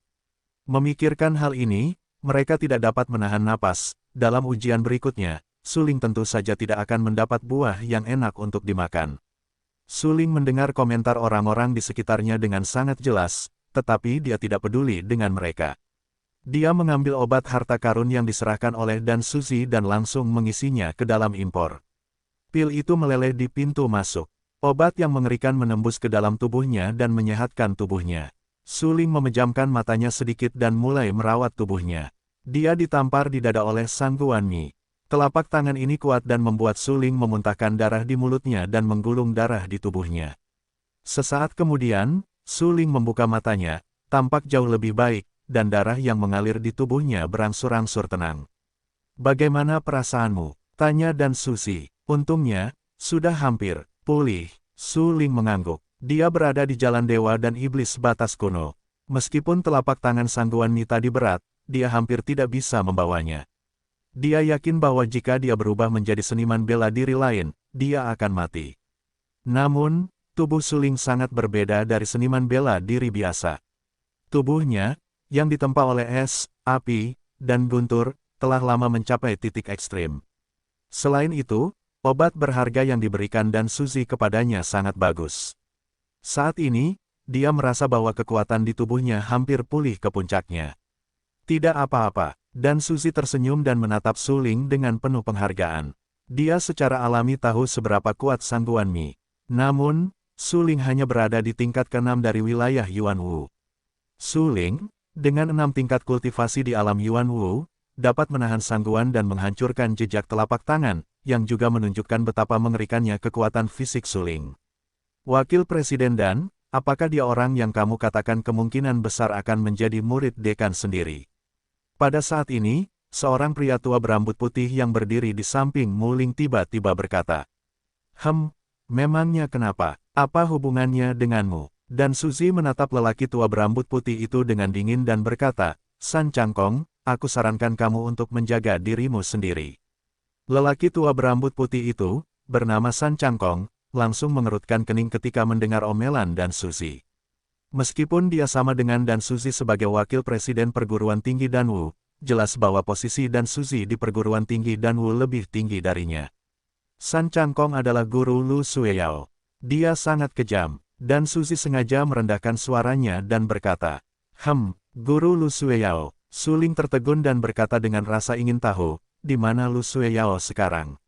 Memikirkan hal ini, mereka tidak dapat menahan napas. Dalam ujian berikutnya, Su Ling tentu saja tidak akan mendapat buah yang enak untuk dimakan. Su Ling mendengar komentar orang-orang di sekitarnya dengan sangat jelas, tetapi dia tidak peduli dengan mereka. Dia mengambil obat harta karun yang diserahkan oleh Dan Suzy dan langsung mengisinya ke dalam impor. Pil itu meleleh di pintu masuk. Obat yang mengerikan menembus ke dalam tubuhnya dan menyehatkan tubuhnya. Su Ling memejamkan matanya sedikit dan mulai merawat tubuhnya. Dia ditampar di dada oleh Sang Guanmi. Telapak tangan ini kuat dan membuat Su Ling memuntahkan darah di mulutnya dan menggulung darah di tubuhnya. Sesaat kemudian, Su Ling membuka matanya, tampak jauh lebih baik, dan darah yang mengalir di tubuhnya berangsur-angsur tenang. "Bagaimana perasaanmu?" tanya Dan Suzy. "Untungnya, sudah hampir pulih." Su Ling mengangguk. Dia berada di jalan dewa dan iblis batas kuno. Meskipun telapak tangan Sang Guanmi tadi berat, dia hampir tidak bisa membawanya. Dia yakin bahwa jika dia berubah menjadi seniman bela diri lain, dia akan mati. Namun, tubuh Su Ling sangat berbeda dari seniman bela diri biasa. Tubuhnya, yang ditempa oleh es, api, dan guntur, telah lama mencapai titik ekstrim. Selain itu, obat berharga yang diberikan Dan Suzy kepadanya sangat bagus. Saat ini, dia merasa bahwa kekuatan di tubuhnya hampir pulih ke puncaknya. "Tidak apa-apa." Dan Suzy tersenyum dan menatap Su Ling dengan penuh penghargaan. Dia secara alami tahu seberapa kuat Sang Guanmi. Namun, Su Ling hanya berada di tingkat ke-6 dari wilayah Yuanwu. Su Ling, dengan 6 tingkat kultivasi di alam Yuanwu, dapat menahan Sang Guan dan menghancurkan jejak telapak tangan, yang juga menunjukkan betapa mengerikannya kekuatan fisik Su Ling. "Wakil Presiden Dan, apakah dia orang yang kamu katakan kemungkinan besar akan menjadi murid dekan sendiri?" Pada saat ini, seorang pria tua berambut putih yang berdiri di samping Mu Ling tiba-tiba berkata, Memangnya kenapa? Apa hubungannya denganmu?" Dan Suzy menatap lelaki tua berambut putih itu dengan dingin dan berkata, "San Cangkong, aku sarankan kamu untuk menjaga dirimu sendiri." Lelaki tua berambut putih itu, bernama San Cangkong, langsung mengerutkan kening ketika mendengar omelan Dan Suzy. Meskipun dia sama dengan Dan Suzy sebagai wakil presiden perguruan tinggi Danwu, jelas bahwa posisi Dan Suzy di perguruan tinggi Danwu lebih tinggi darinya. San Cangkong adalah guru Lu Sueyao. Dia sangat kejam. Dan Suzy sengaja merendahkan suaranya dan berkata, Guru Lu Sueyao." Su Ling tertegun dan berkata dengan rasa ingin tahu, "Di mana Lu Sueyao sekarang?"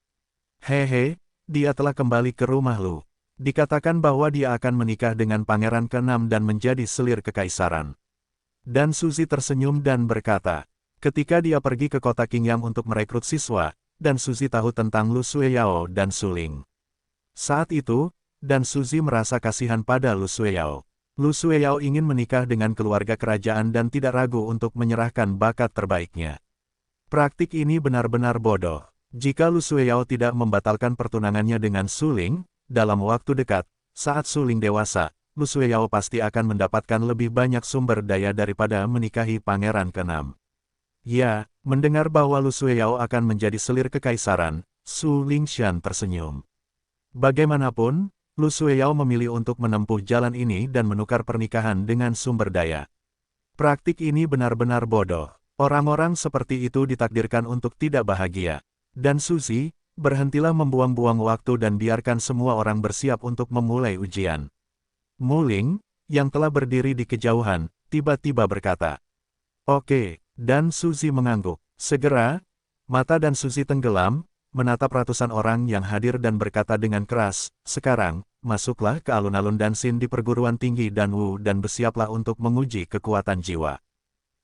"Hehe, dia telah kembali ke rumah Lu. Dikatakan bahwa dia akan menikah dengan pangeran ke-6 dan menjadi selir kekaisaran." Dan Suzy tersenyum dan berkata, ketika dia pergi ke kota Qingyang untuk merekrut siswa, Dan Suzy tahu tentang Lu Sueyao dan Su Ling. Saat itu, Dan Suzy merasa kasihan pada Lu Sueyao. Lu Sueyao ingin menikah dengan keluarga kerajaan dan tidak ragu untuk menyerahkan bakat terbaiknya. Praktik ini benar-benar bodoh. Jika Lu Sueyao tidak membatalkan pertunangannya dengan Su Ling, dalam waktu dekat, saat Su Ling dewasa, Lu Sueyao pasti akan mendapatkan lebih banyak sumber daya daripada menikahi pangeran ke-6. Ya, mendengar bahwa Lu Sueyao akan menjadi selir kekaisaran, Su Lingshan tersenyum. Bagaimanapun, Lu Sueyao memilih untuk menempuh jalan ini dan menukar pernikahan dengan sumber daya. Praktik ini benar-benar bodoh. Orang-orang seperti itu ditakdirkan untuk tidak bahagia. Dan Suzy, berhentilah membuang-buang waktu dan biarkan semua orang bersiap untuk memulai ujian. Mu Ling, yang telah berdiri di kejauhan, tiba-tiba berkata, "Oke." Dan Suzy mengangguk. Segera, mata Dan Suzy tenggelam, menatap ratusan orang yang hadir dan berkata dengan keras, "Sekarang, masuklah ke alun-alun Dansin di perguruan tinggi Danwu dan bersiaplah untuk menguji kekuatan jiwa."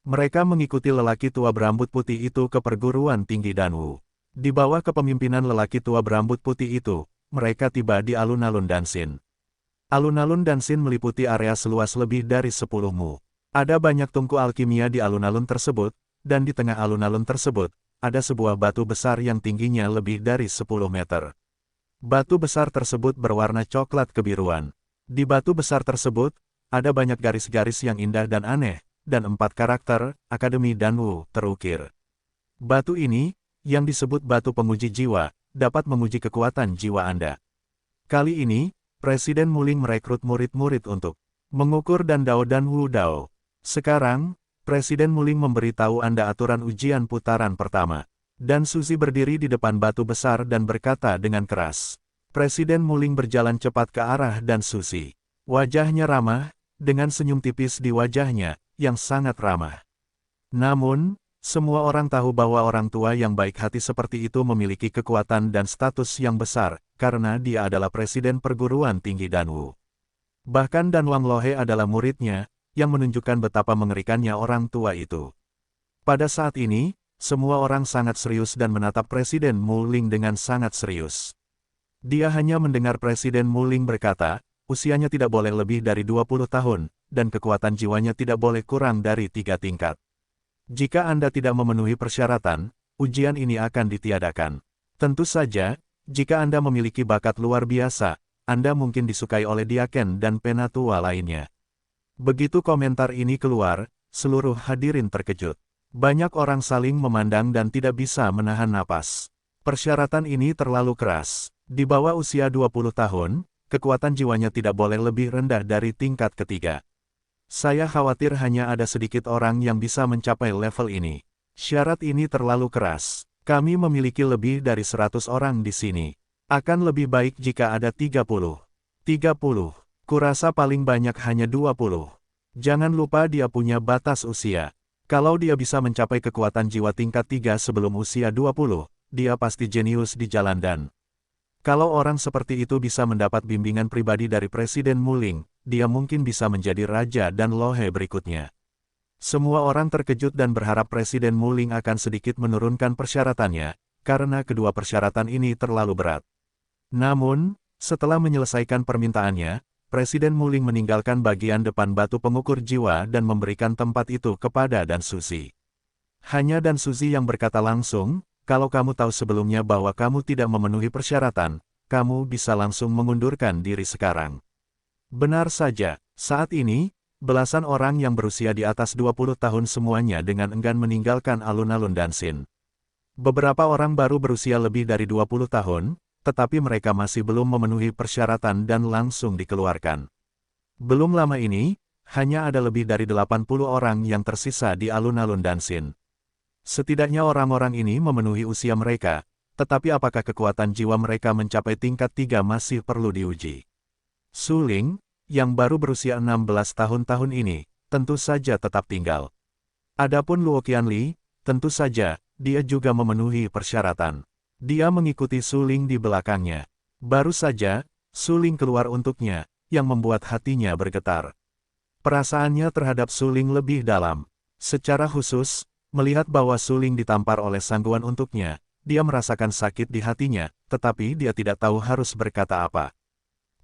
Mereka mengikuti lelaki tua berambut putih itu ke perguruan tinggi Danwu. Di bawah kepemimpinan lelaki tua berambut putih itu, mereka tiba di alun-alun Dansin. Alun-alun Dansin meliputi area seluas lebih dari 10 mu. Ada banyak tungku alkimia di alun-alun tersebut, dan di tengah alun-alun tersebut, ada sebuah batu besar yang tingginya lebih dari 10 meter. Batu besar tersebut berwarna coklat kebiruan. Di batu besar tersebut, ada banyak garis-garis yang indah dan aneh, dan 4 karakter, Akademi Danwu, terukir. Batu ini, yang disebut batu penguji jiwa, dapat menguji kekuatan jiwa Anda. Kali ini, Presiden Muling merekrut murid-murid untuk mengukur dan Danwu Dao. Sekarang, Presiden Muling memberitahu Anda aturan ujian putaran pertama. Dan Suzy berdiri di depan batu besar dan berkata dengan keras. Presiden Muling berjalan cepat ke arah Dan Suzy. Wajahnya ramah, dengan senyum tipis di wajahnya, yang sangat ramah. Namun, semua orang tahu bahwa orang tua yang baik hati seperti itu memiliki kekuatan dan status yang besar, karena dia adalah Presiden Perguruan Tinggi Danwu. Bahkan Dan Wang Lohe adalah muridnya, yang menunjukkan betapa mengerikannya orang tua itu. Pada saat ini, semua orang sangat serius dan menatap Presiden Muling dengan sangat serius. Dia hanya mendengar Presiden Muling berkata, usianya tidak boleh lebih dari 20 tahun, dan kekuatan jiwanya tidak boleh kurang dari 3 tingkat. Jika Anda tidak memenuhi persyaratan, ujian ini akan ditiadakan. Tentu saja, jika Anda memiliki bakat luar biasa, Anda mungkin disukai oleh Diaken dan penatua lainnya. Begitu komentar ini keluar, seluruh hadirin terkejut. Banyak orang saling memandang dan tidak bisa menahan napas. Persyaratan ini terlalu keras. Di bawah usia 20 tahun, kekuatan jiwanya tidak boleh lebih rendah dari tingkat ketiga. Saya khawatir hanya ada sedikit orang yang bisa mencapai level ini. Syarat ini terlalu keras. Kami memiliki lebih dari 100 orang di sini. Akan lebih baik jika ada 30. 30. Kurasa paling banyak hanya 20. Jangan lupa dia punya batas usia. Kalau dia bisa mencapai kekuatan jiwa tingkat 3 sebelum usia 20, dia pasti jenius di jalan Dan. Kalau orang seperti itu bisa mendapat bimbingan pribadi dari Presiden Muling, dia mungkin bisa menjadi Raja Dan Lohe berikutnya. Semua orang terkejut dan berharap Presiden Muling akan sedikit menurunkan persyaratannya, karena kedua persyaratan ini terlalu berat. Namun, setelah menyelesaikan permintaannya, Presiden Muling meninggalkan bagian depan batu pengukur jiwa dan memberikan tempat itu kepada Dan Suzy. Hanya Dan Suzy yang berkata langsung, kalau kamu tahu sebelumnya bahwa kamu tidak memenuhi persyaratan, kamu bisa langsung mengundurkan diri sekarang. Benar saja, saat ini, belasan orang yang berusia di atas 20 tahun semuanya dengan enggan meninggalkan alun-alun Dansin. Beberapa orang baru berusia lebih dari 20 tahun, tetapi mereka masih belum memenuhi persyaratan dan langsung dikeluarkan. Belum lama ini, hanya ada lebih dari 80 orang yang tersisa di alun-alun Dansin. Setidaknya orang-orang ini memenuhi usia mereka, tetapi apakah kekuatan jiwa mereka mencapai tingkat 3 masih perlu diuji. Suling, yang baru berusia 16 tahun ini, tentu saja tetap tinggal. Adapun Luo Qianli, tentu saja, dia juga memenuhi persyaratan. Dia mengikuti Suling di belakangnya. Baru saja, Suling keluar untuknya, yang membuat hatinya bergetar. Perasaannya terhadap Suling lebih dalam. Secara khusus, melihat bahwa Suling ditampar oleh sangguan untuknya, dia merasakan sakit di hatinya, tetapi dia tidak tahu harus berkata apa.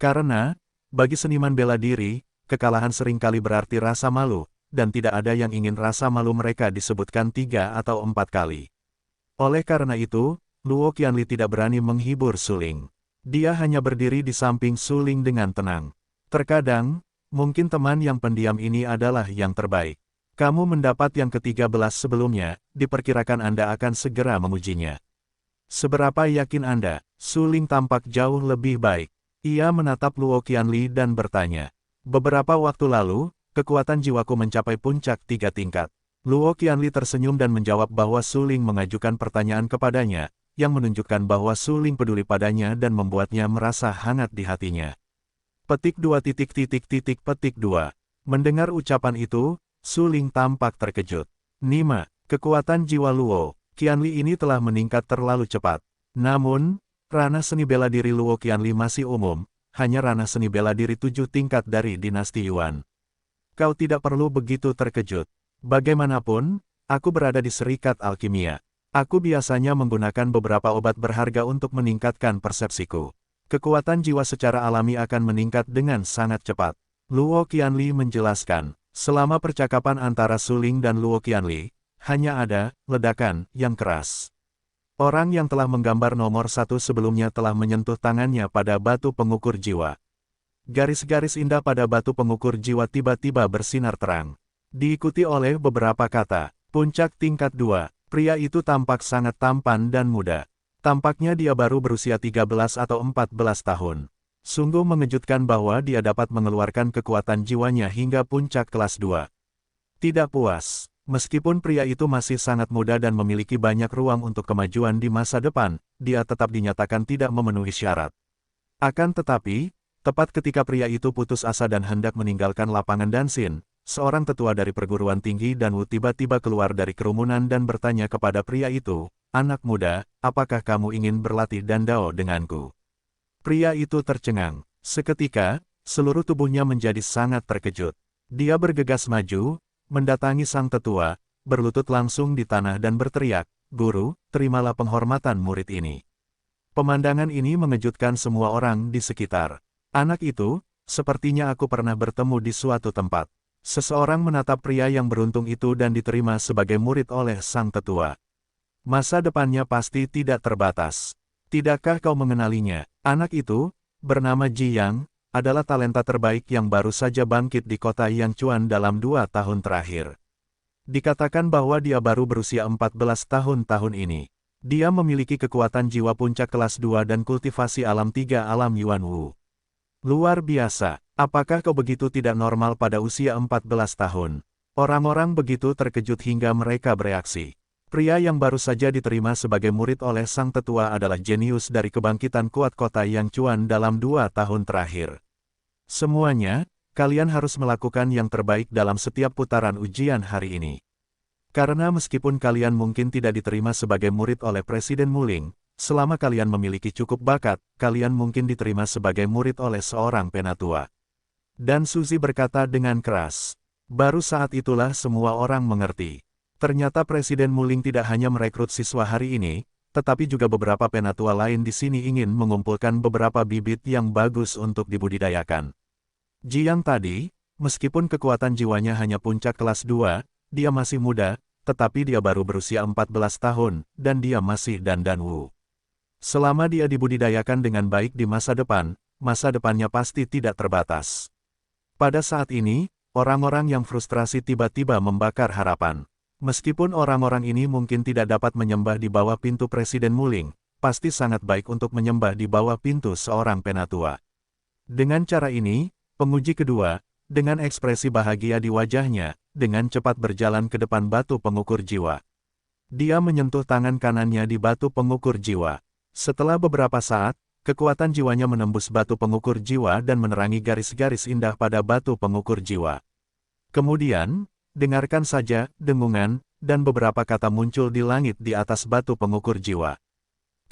Karena, bagi seniman bela diri, kekalahan seringkali berarti rasa malu, dan tidak ada yang ingin rasa malu mereka disebutkan 3 atau 4 kali. Oleh karena itu, Luo Qianli tidak berani menghibur Suling. Dia hanya berdiri di samping Suling dengan tenang. Terkadang, mungkin teman yang pendiam ini adalah yang terbaik. Kamu mendapat yang ke-13 sebelumnya, diperkirakan Anda akan segera mengujinya. Seberapa yakin Anda? Suling tampak jauh lebih baik. Ia menatap Luo Qianli dan bertanya. Beberapa waktu lalu, kekuatan jiwaku mencapai puncak 3 tingkat. Luo Qianli tersenyum dan menjawab bahwa Suling mengajukan pertanyaan kepadanya, yang menunjukkan bahwa Suling peduli padanya dan membuatnya merasa hangat di hatinya. Petik 2 petik 2. Mendengar ucapan itu, Suling tampak terkejut. Nima, kekuatan jiwa Luo Qianli ini telah meningkat terlalu cepat. Namun, ranah seni bela diri Luo Qianli masih umum, hanya ranah seni bela diri 7 tingkat dari dinasti Yuan. Kau tidak perlu begitu terkejut. Bagaimanapun, aku berada di Serikat Alkimia. Aku biasanya menggunakan beberapa obat berharga untuk meningkatkan persepsiku. Kekuatan jiwa secara alami akan meningkat dengan sangat cepat. Luo Qianli menjelaskan, selama percakapan antara Su Ling dan Luo Qianli, hanya ada ledakan yang keras. Orang yang telah menggambar nomor 1 sebelumnya telah menyentuh tangannya pada batu pengukur jiwa. Garis-garis indah pada batu pengukur jiwa tiba-tiba bersinar terang. Diikuti oleh beberapa kata, puncak tingkat 2, pria itu tampak sangat tampan dan muda. Tampaknya dia baru berusia 13 atau 14 tahun. Sungguh mengejutkan bahwa dia dapat mengeluarkan kekuatan jiwanya hingga puncak kelas 2. Tidak puas. Meskipun pria itu masih sangat muda dan memiliki banyak ruang untuk kemajuan di masa depan, dia tetap dinyatakan tidak memenuhi syarat. Akan tetapi, tepat ketika pria itu putus asa dan hendak meninggalkan lapangan Dansin, seorang tetua dari perguruan tinggi Danwu tiba-tiba keluar dari kerumunan dan bertanya kepada pria itu, "Anak muda, apakah kamu ingin berlatih dandao denganku?" Pria itu tercengang. Seketika, seluruh tubuhnya menjadi sangat terkejut. Dia bergegas maju, mendatangi sang tetua, berlutut langsung di tanah dan berteriak, "Guru, terimalah penghormatan murid ini." Pemandangan ini mengejutkan semua orang di sekitar. Anak itu, sepertinya aku pernah bertemu di suatu tempat. Seseorang menatap pria yang beruntung itu dan diterima sebagai murid oleh sang tetua. Masa depannya pasti tidak terbatas. Tidakkah kau mengenalinya? Anak itu, bernama Ji Yang, adalah talenta terbaik yang baru saja bangkit di kota Yangchuan dalam 2 tahun terakhir. Dikatakan bahwa dia baru berusia 14 tahun ini. Dia memiliki kekuatan jiwa puncak kelas 2 dan kultivasi alam 3 alam Yuan Wu. Luar biasa, apakah kau begitu tidak normal pada usia 14 tahun? Orang-orang begitu terkejut hingga mereka bereaksi. Pria yang baru saja diterima sebagai murid oleh sang tetua adalah jenius dari kebangkitan kuat kota Yangchuan dalam 2 tahun terakhir. Semuanya, kalian harus melakukan yang terbaik dalam setiap putaran ujian hari ini. Karena meskipun kalian mungkin tidak diterima sebagai murid oleh Presiden Muling, selama kalian memiliki cukup bakat, kalian mungkin diterima sebagai murid oleh seorang penatua. Dan Suzy berkata dengan keras. Baru saat itulah semua orang mengerti. Ternyata Presiden Muling tidak hanya merekrut siswa hari ini, tetapi juga beberapa penatua lain di sini ingin mengumpulkan beberapa bibit yang bagus untuk dibudidayakan. Ji Yang tadi, meskipun kekuatan jiwanya hanya puncak kelas 2, dia masih muda, tetapi dia baru berusia 14 tahun, dan dia masih dandanwu. Selama dia dibudidayakan dengan baik di masa depannya pasti tidak terbatas. Pada saat ini, orang-orang yang frustrasi tiba-tiba membakar harapan. Meskipun orang-orang ini mungkin tidak dapat menyembah di bawah pintu Presiden Muling, pasti sangat baik untuk menyembah di bawah pintu seorang penatua. Dengan cara ini, penguji kedua, dengan ekspresi bahagia di wajahnya, dengan cepat berjalan ke depan batu pengukur jiwa. Dia menyentuh tangan kanannya di batu pengukur jiwa. Setelah beberapa saat, kekuatan jiwanya menembus batu pengukur jiwa dan menerangi garis-garis indah pada batu pengukur jiwa. Kemudian, dengarkan saja, dengungan, dan beberapa kata muncul di langit di atas batu pengukur jiwa.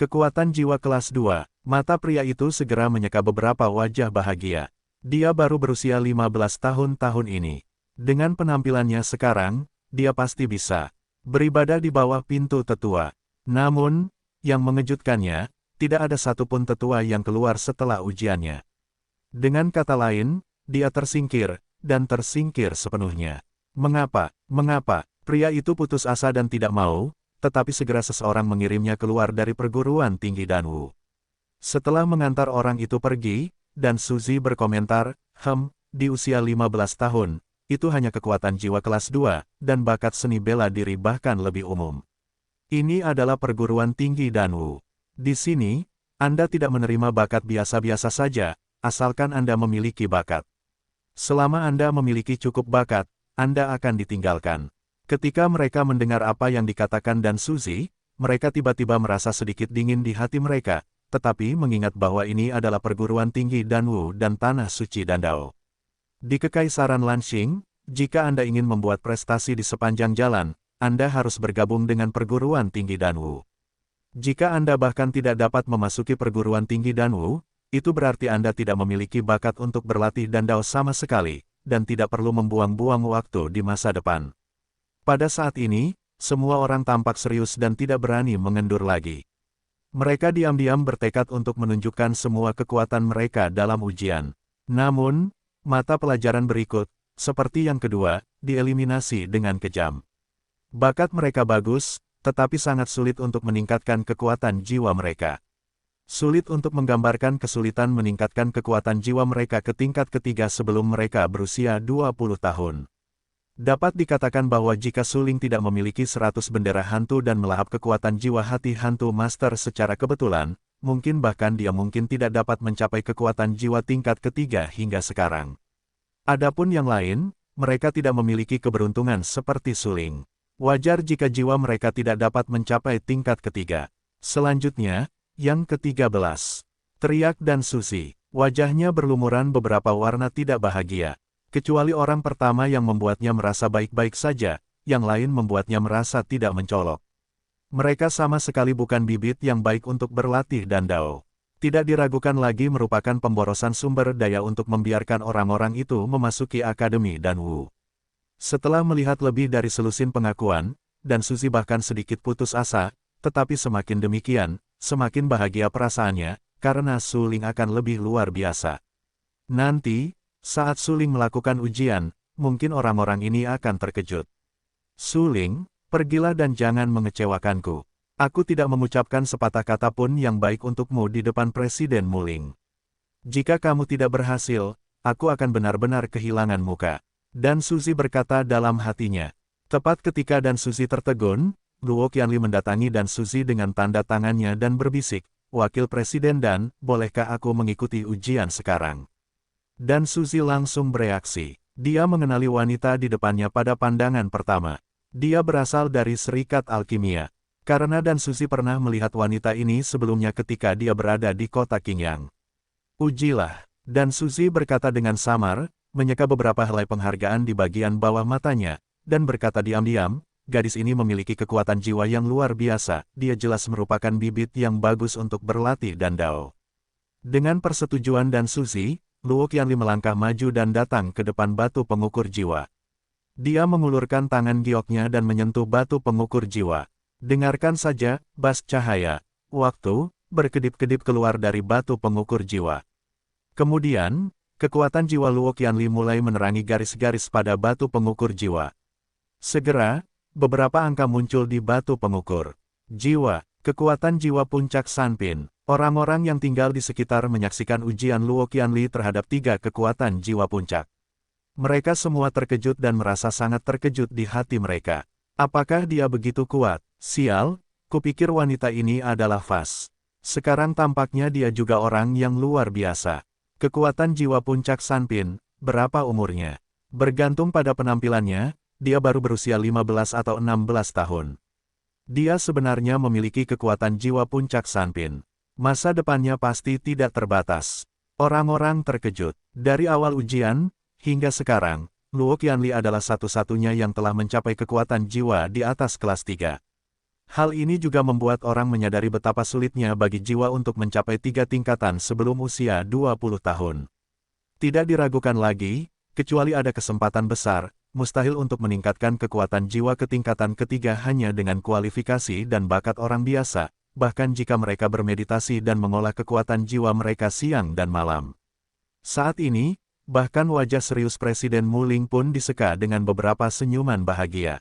Kekuatan jiwa kelas 2, mata pria itu segera menyeka beberapa wajah bahagia. Dia baru berusia 15 tahun ini. Dengan penampilannya sekarang, dia pasti bisa beribadah di bawah pintu tetua. Namun, yang mengejutkannya, tidak ada satupun tetua yang keluar setelah ujiannya. Dengan kata lain, dia tersingkir, dan tersingkir sepenuhnya. Mengapa? Pria itu putus asa dan tidak mau, tetapi segera seseorang mengirimnya keluar dari perguruan tinggi Danwu. Setelah mengantar orang itu pergi, dan Suzy berkomentar, di usia 15 tahun, itu hanya kekuatan jiwa kelas 2, dan bakat seni bela diri bahkan lebih umum. Ini adalah perguruan tinggi Danwu. Di sini, Anda tidak menerima bakat biasa-biasa saja, asalkan Anda memiliki bakat. Selama Anda memiliki cukup bakat, Anda akan ditinggalkan. Ketika mereka mendengar apa yang dikatakan dan Suzy, mereka tiba-tiba merasa sedikit dingin di hati mereka, tetapi mengingat bahwa ini adalah perguruan tinggi Danwu dan tanah suci Dandao. Di Kekaisaran Lanxing, jika Anda ingin membuat prestasi di sepanjang jalan, Anda harus bergabung dengan perguruan tinggi Danwu. Jika Anda bahkan tidak dapat memasuki perguruan tinggi Danwu, itu berarti Anda tidak memiliki bakat untuk berlatih Dandao sama sekali, dan tidak perlu membuang-buang waktu di masa depan. Pada saat ini, semua orang tampak serius dan tidak berani mengendur lagi. Mereka diam-diam bertekad untuk menunjukkan semua kekuatan mereka dalam ujian. Namun, mata pelajaran berikut, seperti yang kedua, dieliminasi dengan kejam. Bakat mereka bagus, tetapi sangat sulit untuk meningkatkan kekuatan jiwa mereka. Sulit untuk menggambarkan kesulitan meningkatkan kekuatan jiwa mereka ke tingkat ketiga sebelum mereka berusia 20 tahun. Dapat dikatakan bahwa jika Suling tidak memiliki 100 bendera hantu dan melahap kekuatan jiwa hati hantu master secara kebetulan, mungkin bahkan dia mungkin tidak dapat mencapai kekuatan jiwa tingkat ketiga hingga sekarang. Adapun yang lain, mereka tidak memiliki keberuntungan seperti Suling. Wajar jika jiwa mereka tidak dapat mencapai tingkat ketiga. Selanjutnya, yang ke-13. Teriak dan Suzy. Wajahnya berlumuran beberapa warna tidak bahagia. Kecuali orang pertama yang membuatnya merasa baik-baik saja, yang lain membuatnya merasa tidak mencolok. Mereka sama sekali bukan bibit yang baik untuk berlatih dan Dao. Tidak diragukan lagi merupakan pemborosan sumber daya untuk membiarkan orang-orang itu memasuki akademi dan Wu. Setelah melihat lebih dari selusin pengakuan, dan Suzy bahkan sedikit putus asa, tetapi semakin demikian, semakin bahagia perasaannya, karena Suling akan lebih luar biasa. Nanti, saat Suling melakukan ujian, mungkin orang-orang ini akan terkejut. Suling, pergilah dan jangan mengecewakanku. Aku tidak mengucapkan sepatah kata pun yang baik untukmu di depan Presiden Muling. Jika kamu tidak berhasil, aku akan benar-benar kehilangan muka. Dan Suzy berkata dalam hatinya. Tepat ketika dan Suzy tertegun, Luo Qianli mendatangi dan Suzy dengan tanda tangannya dan berbisik, Wakil Presiden Dan, bolehkah aku mengikuti ujian sekarang? Dan Suzy langsung bereaksi. Dia mengenali wanita di depannya pada pandangan pertama. Dia berasal dari Serikat Alkimia. Karena dan Suzy pernah melihat wanita ini sebelumnya ketika dia berada di kota Qingyang. Ujilah. Dan Suzy berkata dengan samar, menyeka beberapa helai penghargaan di bagian bawah matanya, dan berkata diam-diam, gadis ini memiliki kekuatan jiwa yang luar biasa, dia jelas merupakan bibit yang bagus untuk berlatih dan Dao. Dengan persetujuan dan Suzy, Luo Qianli melangkah maju dan datang ke depan batu pengukur jiwa. Dia mengulurkan tangan gioknya dan menyentuh batu pengukur jiwa. Dengarkan saja, bas cahaya, waktu, berkedip-kedip keluar dari batu pengukur jiwa. Kemudian, kekuatan jiwa Luo Qianli mulai menerangi garis-garis pada batu pengukur jiwa. Segera, beberapa angka muncul di batu pengukur jiwa. Kekuatan jiwa puncak Sanpin. Orang-orang yang tinggal di sekitar menyaksikan ujian Luo Qianli terhadap 3 kekuatan jiwa puncak. Mereka semua terkejut dan merasa sangat terkejut di hati mereka. Apakah dia begitu kuat? Sial, kupikir wanita ini adalah Fas. Sekarang tampaknya dia juga orang yang luar biasa. Kekuatan jiwa puncak Sanpin, berapa umurnya? Bergantung pada penampilannya, dia baru berusia 15 atau 16 tahun. Dia sebenarnya memiliki kekuatan jiwa puncak Sanpin. Masa depannya pasti tidak terbatas. Orang-orang terkejut. Dari awal ujian, hingga sekarang, Luo Qianli adalah satu-satunya yang telah mencapai kekuatan jiwa di atas kelas 3. Hal ini juga membuat orang menyadari betapa sulitnya bagi jiwa untuk mencapai 3 tingkatan sebelum usia 20 tahun. Tidak diragukan lagi, kecuali ada kesempatan besar, mustahil untuk meningkatkan kekuatan jiwa ke tingkatan ketiga hanya dengan kualifikasi dan bakat orang biasa, bahkan jika mereka bermeditasi dan mengolah kekuatan jiwa mereka siang dan malam. Saat ini, bahkan wajah serius Presiden Muling pun diseka dengan beberapa senyuman bahagia.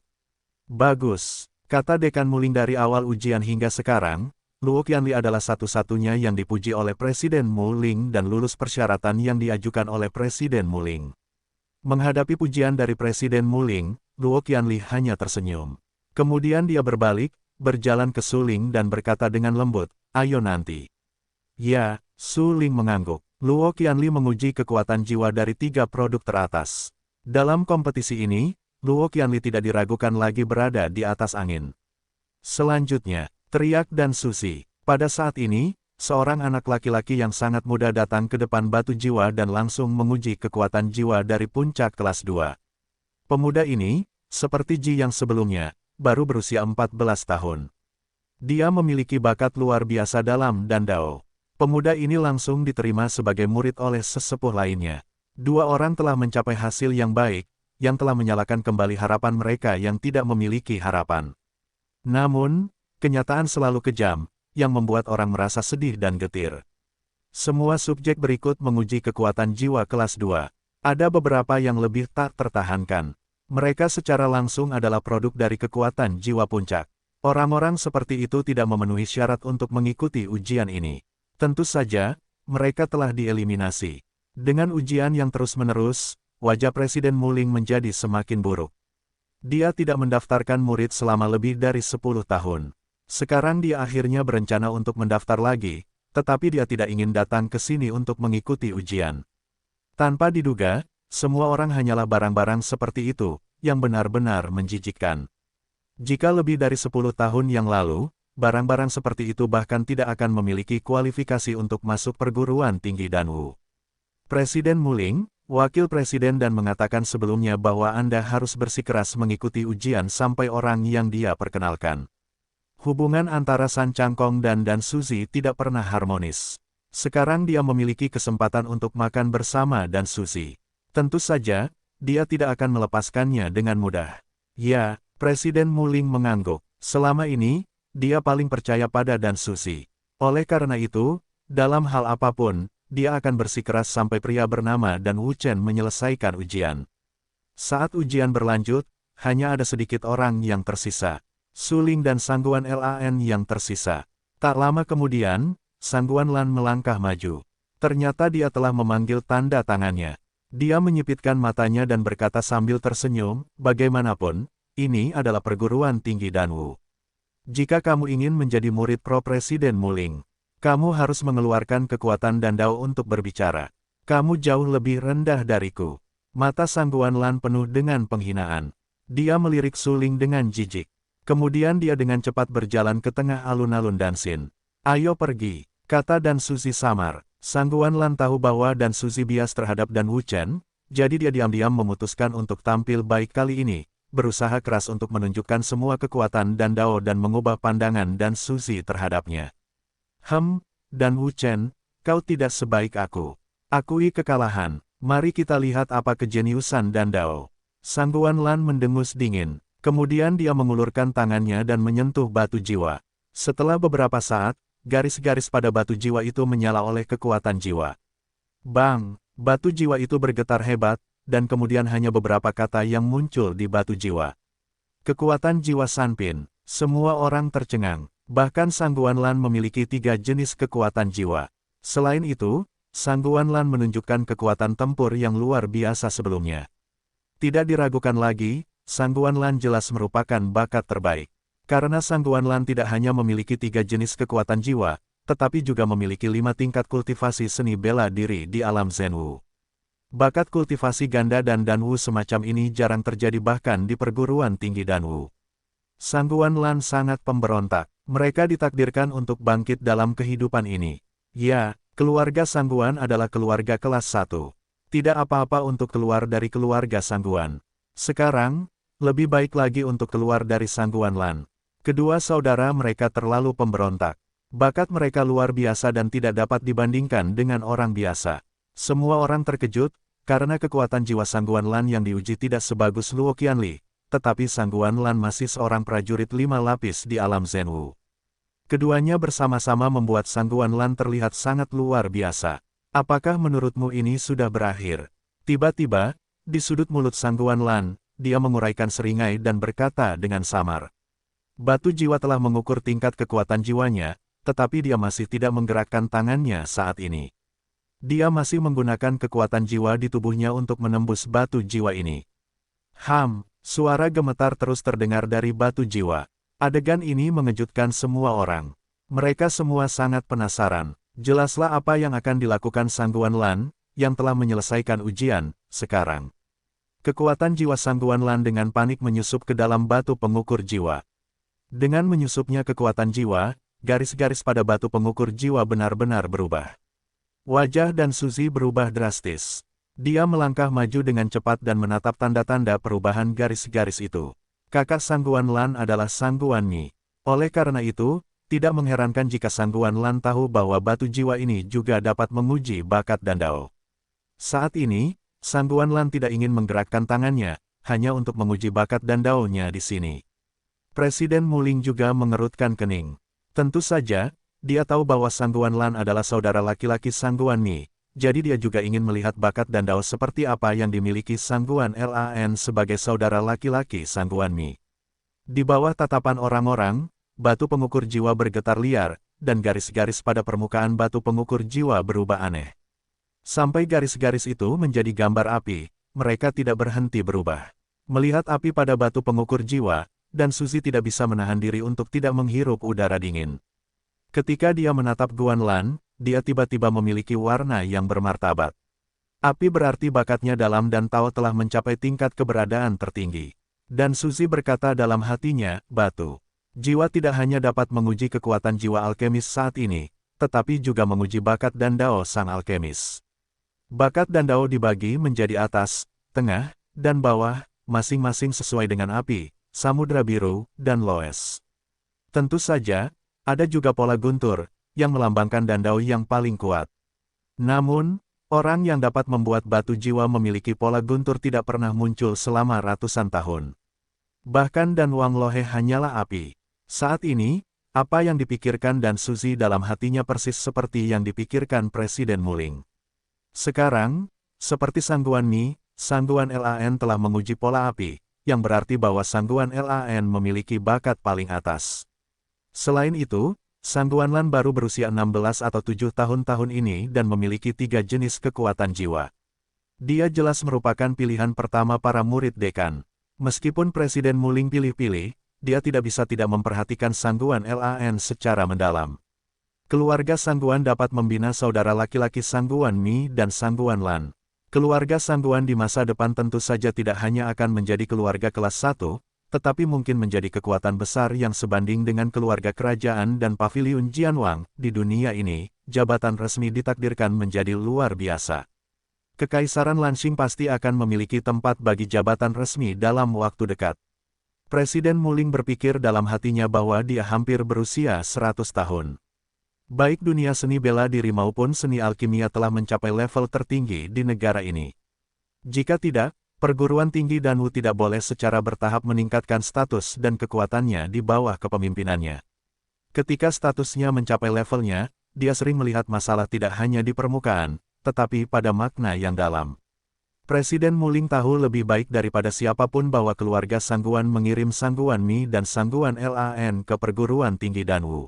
Bagus. Kata Dekan Muling dari awal ujian hingga sekarang, Luo Qianli adalah satu-satunya yang dipuji oleh Presiden Muling dan lulus persyaratan yang diajukan oleh Presiden Muling. Menghadapi pujian dari Presiden Muling, Luo Qianli hanya tersenyum. Kemudian dia berbalik, berjalan ke Suling dan berkata dengan lembut, ayo nanti. Ya, Suling mengangguk. Luo Qianli menguji kekuatan jiwa dari 3 produk teratas. Dalam kompetisi ini, Luo Qianli tidak diragukan lagi berada di atas angin. Selanjutnya, teriak dan Suzy. Pada saat ini, seorang anak laki-laki yang sangat muda datang ke depan batu jiwa dan langsung menguji kekuatan jiwa dari puncak kelas 2. Pemuda ini, seperti Ji yang sebelumnya, baru berusia 14 tahun. Dia memiliki bakat luar biasa dalam dan Dao. Pemuda ini langsung diterima sebagai murid oleh sesepuh lainnya. 2 orang telah mencapai hasil yang baik, yang telah menyalakan kembali harapan mereka yang tidak memiliki harapan. Namun, kenyataan selalu kejam, yang membuat orang merasa sedih dan getir. Semua subjek berikut menguji kekuatan jiwa kelas 2. Ada beberapa yang lebih tak tertahankan. Mereka secara langsung adalah produk dari kekuatan jiwa puncak. Orang-orang seperti itu tidak memenuhi syarat untuk mengikuti ujian ini. Tentu saja, mereka telah dieliminasi. Dengan ujian yang terus-menerus, wajah Presiden Muling menjadi semakin buruk. Dia tidak mendaftarkan murid selama lebih dari 10 tahun. Sekarang dia akhirnya berencana untuk mendaftar lagi, tetapi dia tidak ingin datang ke sini untuk mengikuti ujian. Tanpa diduga, semua orang hanyalah barang-barang seperti itu, yang benar-benar menjijikkan. Jika lebih dari 10 tahun yang lalu, barang-barang seperti itu bahkan tidak akan memiliki kualifikasi untuk masuk perguruan tinggi Danwu. Presiden Muling, wakil presiden dan mengatakan sebelumnya bahwa Anda harus bersikeras mengikuti ujian sampai orang yang dia perkenalkan. Hubungan antara San Changkong dan Dan Suzy tidak pernah harmonis. Sekarang dia memiliki kesempatan untuk makan bersama Dan Suzy. Tentu saja, dia tidak akan melepaskannya dengan mudah. Ya, Presiden Muling mengangguk. Selama ini, dia paling percaya pada Dan Suzy. Oleh karena itu, dalam hal apapun, dia akan bersikeras sampai pria bernama Dan Wu Chen menyelesaikan ujian. Saat ujian berlanjut, hanya ada sedikit orang yang tersisa. Suling dan Sangguan Lan yang tersisa. Tak lama kemudian, Sangguan Lan melangkah maju. Ternyata dia telah memanggil tanda tangannya. Dia menyipitkan matanya dan berkata sambil tersenyum, bagaimanapun, ini adalah perguruan tinggi Danwu. Jika kamu ingin menjadi murid pro Presiden Muling, kamu harus mengeluarkan kekuatan Dandao untuk berbicara. Kamu jauh lebih rendah dariku. Mata Sangguan Lan penuh dengan penghinaan. Dia melirik Suling dengan jijik. Kemudian dia dengan cepat berjalan ke tengah alun-alun Dansin. Ayo pergi, kata Dan Suzy samar. Sangguan Lan tahu bahwa Dan Suzy bias terhadap Dan Wu Chen, jadi dia diam-diam memutuskan untuk tampil baik kali ini, berusaha keras untuk menunjukkan semua kekuatan Dandao dan mengubah pandangan Dan Suzy terhadapnya. Dan Wu Chen, kau tidak sebaik aku. Akui kekalahan, mari kita lihat apa kejeniusan Dandao. Sangguan Lan mendengus dingin. Kemudian dia mengulurkan tangannya dan menyentuh batu jiwa. Setelah beberapa saat, garis-garis pada batu jiwa itu menyala oleh kekuatan jiwa. Bang! Batu jiwa itu bergetar hebat, dan kemudian hanya beberapa kata yang muncul di batu jiwa. Kekuatan jiwa Sanpin. Semua orang tercengang. Bahkan Sangguan Lan memiliki 3 jenis kekuatan jiwa. Selain itu, Sangguan Lan menunjukkan kekuatan tempur yang luar biasa sebelumnya. Tidak diragukan lagi, Sangguan Lan jelas merupakan bakat terbaik. Karena Sangguan Lan tidak hanya memiliki 3 jenis kekuatan jiwa, tetapi juga memiliki 5 tingkat kultivasi seni bela diri di alam Zhenwu. Bakat kultivasi ganda dan Danwu semacam ini jarang terjadi bahkan di perguruan tinggi Danwu. Sangguan Lan sangat pemberontak. Mereka ditakdirkan untuk bangkit dalam kehidupan ini. Ya, keluarga Sangguan adalah keluarga kelas 1. Tidak apa-apa untuk keluar dari keluarga Sangguan. Sekarang, lebih baik lagi untuk keluar dari Sangguan Lan. Kedua saudara mereka terlalu pemberontak. Bakat mereka luar biasa dan tidak dapat dibandingkan dengan orang biasa. Semua orang terkejut, karena kekuatan jiwa Sangguan Lan yang diuji tidak sebagus Luo Qianli, tetapi Sangguan Lan masih seorang prajurit 5 lapis di alam Zhenwu. Keduanya bersama-sama membuat Sangguan Lan terlihat sangat luar biasa. Apakah menurutmu ini sudah berakhir? Tiba-tiba, di sudut mulut Sangguan Lan, dia menguraikan seringai dan berkata dengan samar. Batu jiwa telah mengukur tingkat kekuatan jiwanya, tetapi dia masih tidak menggerakkan tangannya saat ini. Dia masih menggunakan kekuatan jiwa di tubuhnya untuk menembus batu jiwa ini. Suara gemetar terus terdengar dari batu jiwa. Adegan ini mengejutkan semua orang. Mereka semua sangat penasaran. Jelaslah apa yang akan dilakukan Sangguan Lan, yang telah menyelesaikan ujian, sekarang. Kekuatan jiwa Sangguan Lan dengan panik menyusup ke dalam batu pengukur jiwa. Dengan menyusupnya kekuatan jiwa, garis-garis pada batu pengukur jiwa benar-benar berubah. Wajah Dan Suzy berubah drastis. Dia melangkah maju dengan cepat dan menatap tanda-tanda perubahan garis-garis itu. Kakak Sangguan Lan adalah Sangguan Ni. Oleh karena itu, tidak mengherankan jika Sangguan Lan tahu bahwa batu jiwa ini juga dapat menguji bakat Dandao. Saat ini, Sangguan Lan tidak ingin menggerakkan tangannya, hanya untuk menguji bakat dan daunnya di sini. Presiden Muling juga mengerutkan kening. Tentu saja, dia tahu bahwa Sangguan Lan adalah saudara laki-laki Sangguan Mi, jadi dia juga ingin melihat bakat dan dao seperti apa yang dimiliki Sangguan Lan sebagai saudara laki-laki Sangguan Mi. Di bawah tatapan orang-orang, batu pengukur jiwa bergetar liar, dan garis-garis pada permukaan batu pengukur jiwa berubah aneh. Sampai garis-garis itu menjadi gambar api, mereka tidak berhenti berubah. Melihat api pada batu pengukur jiwa, dan Suzy tidak bisa menahan diri untuk tidak menghirup udara dingin. Ketika dia menatap Guan Lan, dia tiba-tiba memiliki warna yang bermartabat. Api berarti bakatnya dalam dan Tao telah mencapai tingkat keberadaan tertinggi. Dan Suzy berkata dalam hatinya, batu jiwa tidak hanya dapat menguji kekuatan jiwa alkemis saat ini, tetapi juga menguji bakat dan dao sang alkemis. Bakat dan dao dibagi menjadi atas, tengah, dan bawah, masing-masing sesuai dengan api, samudra biru, dan loes. Tentu saja, ada juga pola guntur, yang melambangkan dan dao yang paling kuat. Namun, orang yang dapat membuat batu jiwa memiliki pola guntur tidak pernah muncul selama ratusan tahun. Bahkan Dan Wang Lohe hanyalah api. Saat ini, apa yang dipikirkan Dan Suzy dalam hatinya persis seperti yang dipikirkan Presiden Muling. Sekarang, seperti Sangguan Mi, Sangguan Lan telah menguji pola api, yang berarti bahwa Sangguan Lan memiliki bakat paling atas. Selain itu, Sangguan Lan baru berusia 16 atau 7 tahun ini dan memiliki 3 jenis kekuatan jiwa. Dia jelas merupakan pilihan pertama para murid dekan. Meskipun Presiden Muling pilih-pilih, dia tidak bisa tidak memperhatikan Sangguan Lan secara mendalam. Keluarga Sangguan dapat membina saudara laki-laki Sangguan Mi dan Sangguan Lan. Keluarga Sangguan di masa depan tentu saja tidak hanya akan menjadi keluarga kelas 1, tetapi mungkin menjadi kekuatan besar yang sebanding dengan keluarga kerajaan dan paviliun Jianwang. Di dunia ini, jabatan resmi ditakdirkan menjadi luar biasa. Kekaisaran Lanxing pasti akan memiliki tempat bagi jabatan resmi dalam waktu dekat. Presiden Muling berpikir dalam hatinya bahwa dia hampir berusia 100 tahun. Baik dunia seni bela diri maupun seni alkimia telah mencapai level tertinggi di negara ini. Jika tidak, perguruan tinggi Danwu tidak boleh secara bertahap meningkatkan status dan kekuatannya di bawah kepemimpinannya. Ketika statusnya mencapai levelnya, dia sering melihat masalah tidak hanya di permukaan, tetapi pada makna yang dalam. Presiden Muling tahu lebih baik daripada siapapun bahwa keluarga Sangguan mengirim Sangguan Mi dan Sangguan Lan ke perguruan tinggi Danwu.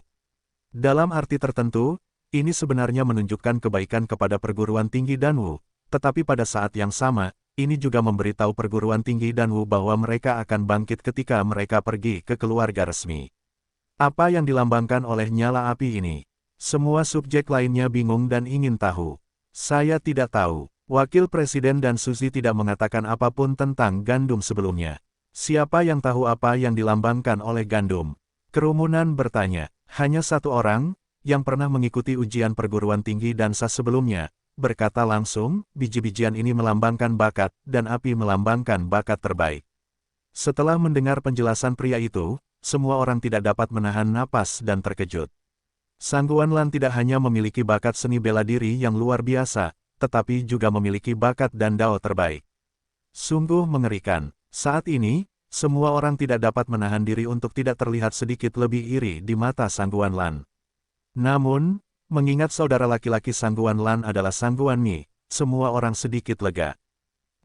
Dalam arti tertentu, ini sebenarnya menunjukkan kebaikan kepada perguruan tinggi Danwu, tetapi pada saat yang sama, ini juga memberitahu perguruan tinggi Danwu bahwa mereka akan bangkit ketika mereka pergi ke keluarga resmi. Apa yang dilambangkan oleh nyala api ini? Semua subjek lainnya bingung dan ingin tahu. Saya tidak tahu. Wakil Presiden Dan Suzy tidak mengatakan apapun tentang gandum sebelumnya. Siapa yang tahu apa yang dilambangkan oleh gandum? Kerumunan bertanya. Hanya satu orang, yang pernah mengikuti ujian perguruan tinggi Dansa sebelumnya, berkata langsung, biji-bijian ini melambangkan bakat, dan api melambangkan bakat terbaik. Setelah mendengar penjelasan pria itu, semua orang tidak dapat menahan napas dan terkejut. Sangguan Lan tidak hanya memiliki bakat seni bela diri yang luar biasa, tetapi juga memiliki bakat dan dao terbaik. Sungguh mengerikan. Saat ini, semua orang tidak dapat menahan diri untuk tidak terlihat sedikit lebih iri di mata Sangguan Lan. Namun, mengingat saudara laki-laki Sangguan Lan adalah Sangguan Mi, semua orang sedikit lega.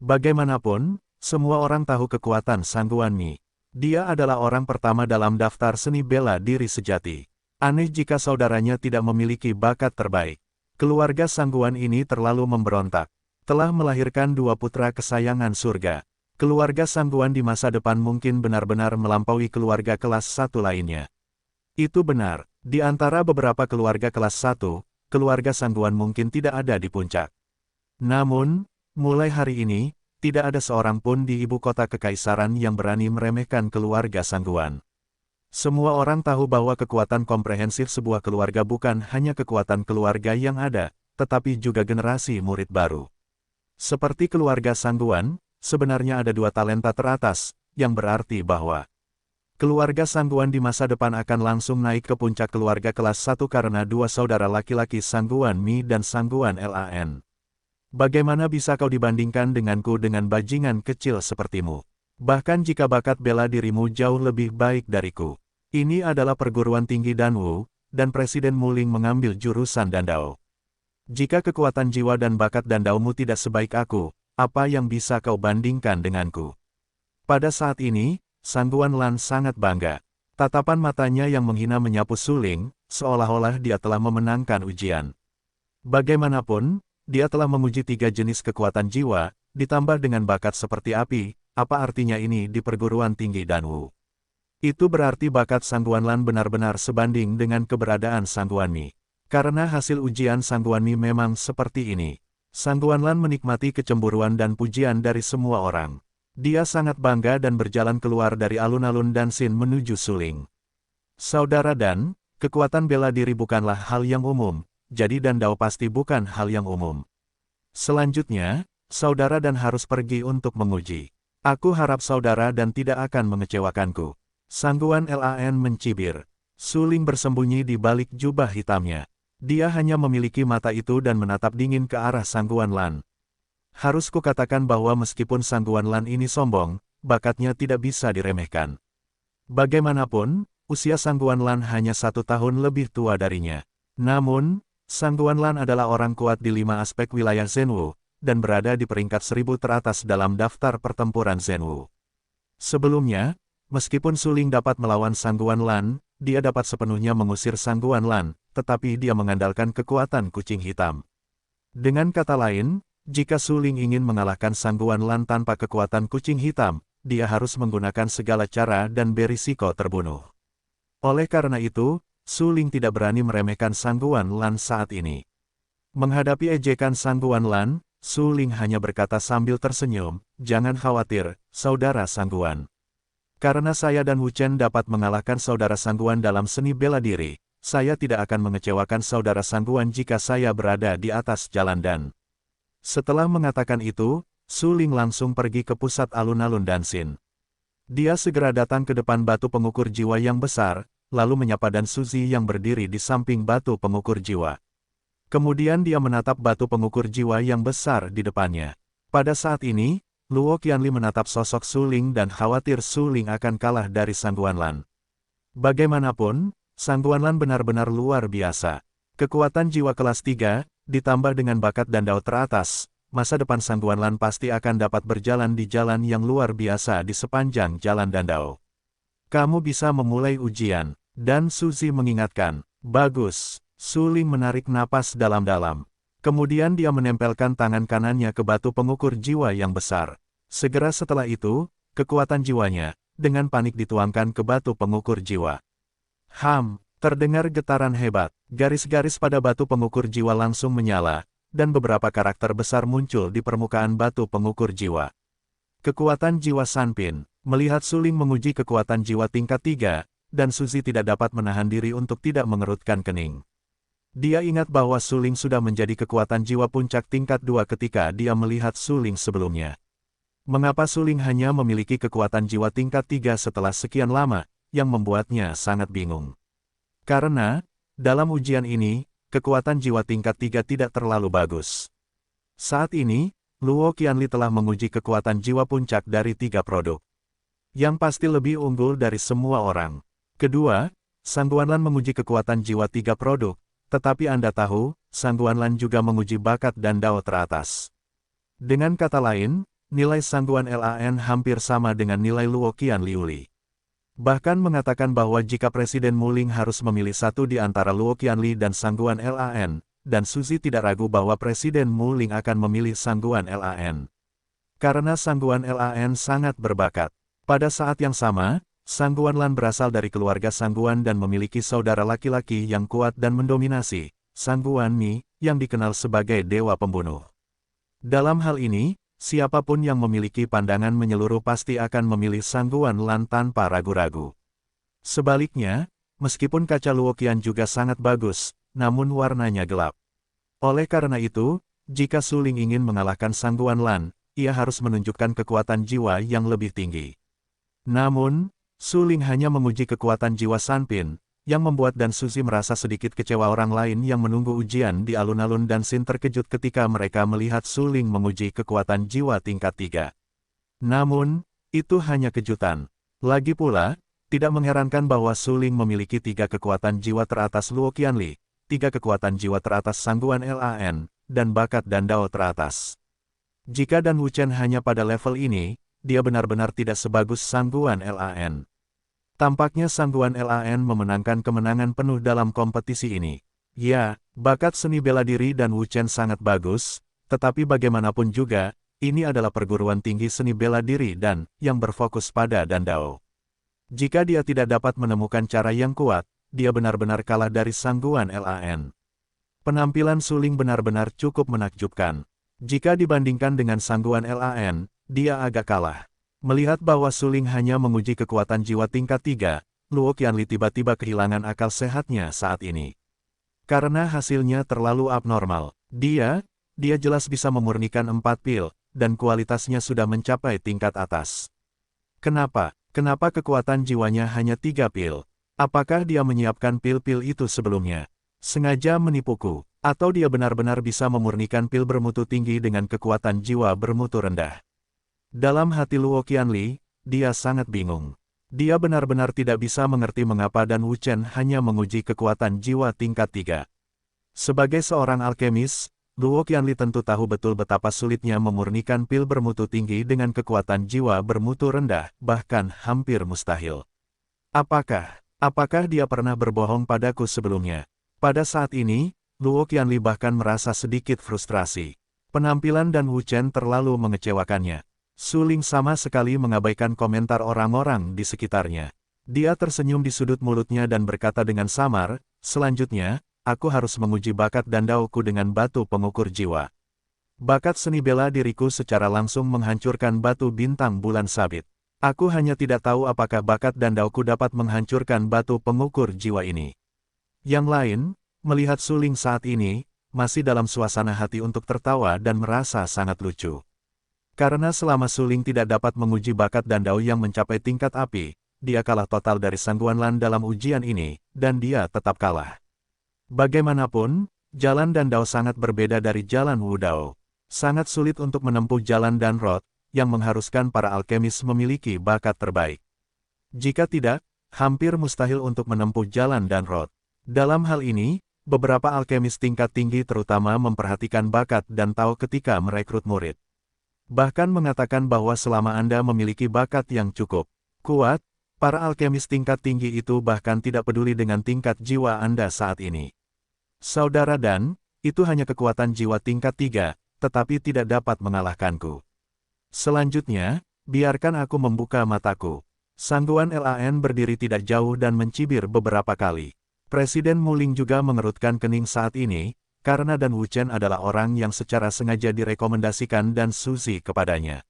Bagaimanapun, semua orang tahu kekuatan Sangguan Mi. Dia adalah orang pertama dalam daftar seni bela diri sejati. Aneh jika saudaranya tidak memiliki bakat terbaik. Keluarga Sangguan ini terlalu memberontak. Telah melahirkan 2 putra kesayangan surga. Keluarga Sangguan di masa depan mungkin benar-benar melampaui keluarga kelas 1 lainnya. Itu benar, di antara beberapa keluarga kelas 1, keluarga Sangguan mungkin tidak ada di puncak. Namun, mulai hari ini, tidak ada seorang pun di ibu kota kekaisaran yang berani meremehkan keluarga Sangguan. Semua orang tahu bahwa kekuatan komprehensif sebuah keluarga bukan hanya kekuatan keluarga yang ada, tetapi juga generasi murid baru. Seperti keluarga Sangguan, sebenarnya ada 2 talenta teratas, yang berarti bahwa keluarga Sangguan di masa depan akan langsung naik ke puncak keluarga kelas 1 karena 2 saudara laki-laki Sangguan Mi dan Sangguan Lan. Bagaimana bisa kau dibandingkan denganku dengan bajingan kecil sepertimu? Bahkan jika bakat bela dirimu jauh lebih baik dariku. Ini adalah perguruan tinggi Danwu, dan Presiden Muling mengambil jurusan Dandao. Jika kekuatan jiwa dan bakat Dandaumu tidak sebaik aku, apa yang bisa kau bandingkan denganku? Pada saat ini, Sang Guanlan sangat bangga. Tatapan matanya yang menghina menyapu Suling, seolah-olah dia telah memenangkan ujian. Bagaimanapun, dia telah menguji 3 jenis kekuatan jiwa, ditambah dengan bakat seperti api. Apa artinya ini di perguruan tinggi Danwu? Itu berarti bakat Sang Guanlan benar-benar sebanding dengan keberadaan Sang Guanmi. Karena hasil ujian Sang Guanmi memang seperti ini. Sang Guanlan menikmati kecemburuan dan pujian dari semua orang. Dia sangat bangga dan berjalan keluar dari alun-alun Dansin menuju Suling. Saudara Dan, kekuatan bela diri bukanlah hal yang umum, jadi Dandao pasti bukan hal yang umum. Selanjutnya, Saudara Dan harus pergi untuk menguji. Aku harap Saudara Dan tidak akan mengecewakanku. Sang Guanlan mencibir. Suling bersembunyi di balik jubah hitamnya. Dia hanya memiliki mata itu dan menatap dingin ke arah Sang Guanlan. Harus kukatakan bahwa meskipun Sang Guanlan ini sombong, bakatnya tidak bisa diremehkan. Bagaimanapun, usia Sang Guanlan hanya 1 tahun lebih tua darinya. Namun, Sang Guanlan adalah orang kuat di 5 aspek wilayah Zhenwu, dan berada di peringkat 1000 teratas dalam daftar pertempuran Zhenwu. Sebelumnya, meskipun Suling dapat melawan Sang Guanlan, dia dapat sepenuhnya mengusir Sang Guanlan, tetapi dia mengandalkan kekuatan kucing hitam. Dengan kata lain, jika Suling ingin mengalahkan Sang Guanlan tanpa kekuatan kucing hitam, dia harus menggunakan segala cara dan berisiko terbunuh. Oleh karena itu, Suling tidak berani meremehkan Sang Guanlan saat ini. Menghadapi ejekan Sang Guanlan, Suling hanya berkata sambil tersenyum, "Jangan khawatir, Saudara Sang Guan. Karena saya dan Wu Chen dapat mengalahkan Saudara Sang Guan dalam seni bela diri, saya tidak akan mengecewakan Saudara Sang Guan jika saya berada di atas jalan Dan." Setelah mengatakan itu, Suling langsung pergi ke pusat alun-alun Dansin. Dia segera datang ke depan batu pengukur jiwa yang besar, lalu menyapa Dan Suzy yang berdiri di samping batu pengukur jiwa. Kemudian dia menatap batu pengukur jiwa yang besar di depannya. Pada saat ini, Luo Qianli menatap sosok Suling dan khawatir Suling akan kalah dari Sang Guanlan. Bagaimanapun, Sang Guanlan benar-benar luar biasa. Kekuatan jiwa kelas 3, ditambah dengan bakat Dandao teratas, masa depan Sang Guanlan pasti akan dapat berjalan di jalan yang luar biasa di sepanjang jalan Dandao. Kamu bisa memulai ujian, Dan Suzy mengingatkan. Bagus. Suling menarik napas dalam-dalam. Kemudian dia menempelkan tangan kanannya ke batu pengukur jiwa yang besar. Segera setelah itu, kekuatan jiwanya, dengan panik dituangkan ke batu pengukur jiwa. Terdengar getaran hebat. Garis-garis pada batu pengukur jiwa langsung menyala, dan beberapa karakter besar muncul di permukaan batu pengukur jiwa. Kekuatan jiwa Sanpin. Melihat Suling menguji kekuatan jiwa tingkat 3, Dan Suzy tidak dapat menahan diri untuk tidak mengerutkan kening. Dia ingat bahwa Suling sudah menjadi kekuatan jiwa puncak tingkat 2 ketika dia melihat Suling sebelumnya. Mengapa Suling hanya memiliki kekuatan jiwa tingkat 3 setelah sekian lama, yang membuatnya sangat bingung. Karena, dalam ujian ini, kekuatan jiwa tingkat 3 tidak terlalu bagus. Saat ini, Luo Qianli telah menguji kekuatan jiwa puncak dari 3 produk. Yang pasti lebih unggul dari semua orang. Kedua, Sang Guanlan menguji kekuatan jiwa 3 produk. Tetapi Anda tahu, Sang Guanlan juga menguji bakat Dandao teratas. Dengan kata lain, nilai Sang Guanlan hampir sama dengan nilai Luo Qianli. Bahkan mengatakan bahwa jika Presiden Muling harus memilih satu di antara Luo Qianli dan Sang Guanlan, Dan Suzy tidak ragu bahwa Presiden Muling akan memilih Sang Guanlan. Karena Sang Guanlan sangat berbakat. Pada saat yang sama, Sang Guanlan berasal dari keluarga Sang Guan dan memiliki saudara laki-laki yang kuat dan mendominasi, Sang Guanmi, yang dikenal sebagai Dewa Pembunuh. Dalam hal ini, siapapun yang memiliki pandangan menyeluruh pasti akan memilih Sang Guanlan tanpa ragu-ragu. Sebaliknya, meskipun kaca Luo Qian juga sangat bagus, namun warnanya gelap. Oleh karena itu, jika Suling ingin mengalahkan Sang Guanlan, ia harus menunjukkan kekuatan jiwa yang lebih tinggi. Namun, Suling hanya menguji kekuatan jiwa Sanpin, yang membuat Dan Suzy merasa sedikit kecewa. Orang lain yang menunggu ujian di alun-alun Dansin terkejut ketika mereka melihat Suling menguji kekuatan jiwa tingkat 3. Namun, Itu hanya kejutan. Lagi pula, tidak mengherankan bahwa Su Ling memiliki 3 kekuatan jiwa teratas Luo Qianli, 3 kekuatan jiwa teratas Sangguan Lan, dan bakat dan dao teratas. Jika Dan Wuchen hanya pada level ini, dia benar-benar tidak sebagus Sangguan Lan. Tampaknya Sangguan Lan memenangkan kemenangan penuh dalam kompetisi ini. Ya, bakat seni bela diri Dan Wuchen sangat bagus, tetapi bagaimanapun juga, ini adalah perguruan tinggi seni bela diri dan yang berfokus pada Dan Dao. Jika dia tidak dapat menemukan cara yang kuat, dia benar-benar kalah dari Sangguan Lan. Penampilan Su Ling benar-benar cukup menakjubkan. Jika dibandingkan dengan Sangguan Lan, dia agak kalah. Melihat bahwa Su Ling hanya menguji kekuatan jiwa tingkat 3, Luo Qianli tiba-tiba kehilangan akal sehatnya saat ini. Karena hasilnya terlalu abnormal, dia jelas bisa memurnikan 4 pil, dan kualitasnya sudah mencapai tingkat atas. Kenapa kekuatan jiwanya hanya 3 pil? Apakah dia menyiapkan pil-pil itu sebelumnya? Sengaja menipuku? Atau dia benar-benar bisa memurnikan pil bermutu tinggi dengan kekuatan jiwa bermutu rendah? Dalam hati Luo Qianli, dia sangat bingung. Dia benar-benar tidak bisa mengerti mengapa Dan Wuchen hanya menguji kekuatan jiwa tingkat 3. Sebagai seorang alkemis, Luo Qianli tentu tahu betul betapa sulitnya memurnikan pil bermutu tinggi dengan kekuatan jiwa bermutu rendah, bahkan hampir mustahil. Apakah dia pernah berbohong padaku sebelumnya? Pada saat ini, Luo Qianli bahkan merasa sedikit frustrasi. Penampilan Dan Wuchen terlalu mengecewakannya. Su Ling sama sekali mengabaikan komentar orang-orang di sekitarnya. Dia tersenyum di sudut mulutnya dan berkata dengan samar, "Selanjutnya, aku harus menguji bakat dan daoku dengan batu pengukur jiwa. Bakat seni bela diriku secara langsung menghancurkan batu bintang bulan sabit. Aku hanya tidak tahu apakah bakat dan daoku dapat menghancurkan batu pengukur jiwa ini." Yang lain, melihat Su Ling saat ini, masih dalam suasana hati untuk tertawa dan merasa sangat lucu. Karena selama Su Ling tidak dapat menguji bakat dan dao yang mencapai tingkat api, dia kalah total dari Sangguan Lan dalam ujian ini, dan dia tetap kalah. Bagaimanapun, jalan dan dao sangat berbeda dari jalan Wu Dao. Sangat sulit untuk menempuh jalan dan road, yang mengharuskan para alkemis memiliki bakat terbaik. Jika tidak, hampir mustahil untuk menempuh jalan dan road. Dalam hal ini, beberapa alkemis tingkat tinggi terutama memperhatikan bakat dan tahu ketika merekrut murid. Bahkan mengatakan bahwa selama Anda memiliki bakat yang cukup kuat, para alkemis tingkat tinggi itu bahkan tidak peduli dengan tingkat jiwa Anda saat ini. Saudara Dan, itu hanya kekuatan jiwa tingkat 3, tetapi tidak dapat mengalahkanku. Selanjutnya, biarkan aku membuka mataku. Sangguan Lan berdiri tidak jauh dan mencibir beberapa kali. Presiden Muling juga mengerutkan kening saat ini, karena Dan Wuchen adalah orang yang secara sengaja direkomendasikan Dan Suzy kepadanya.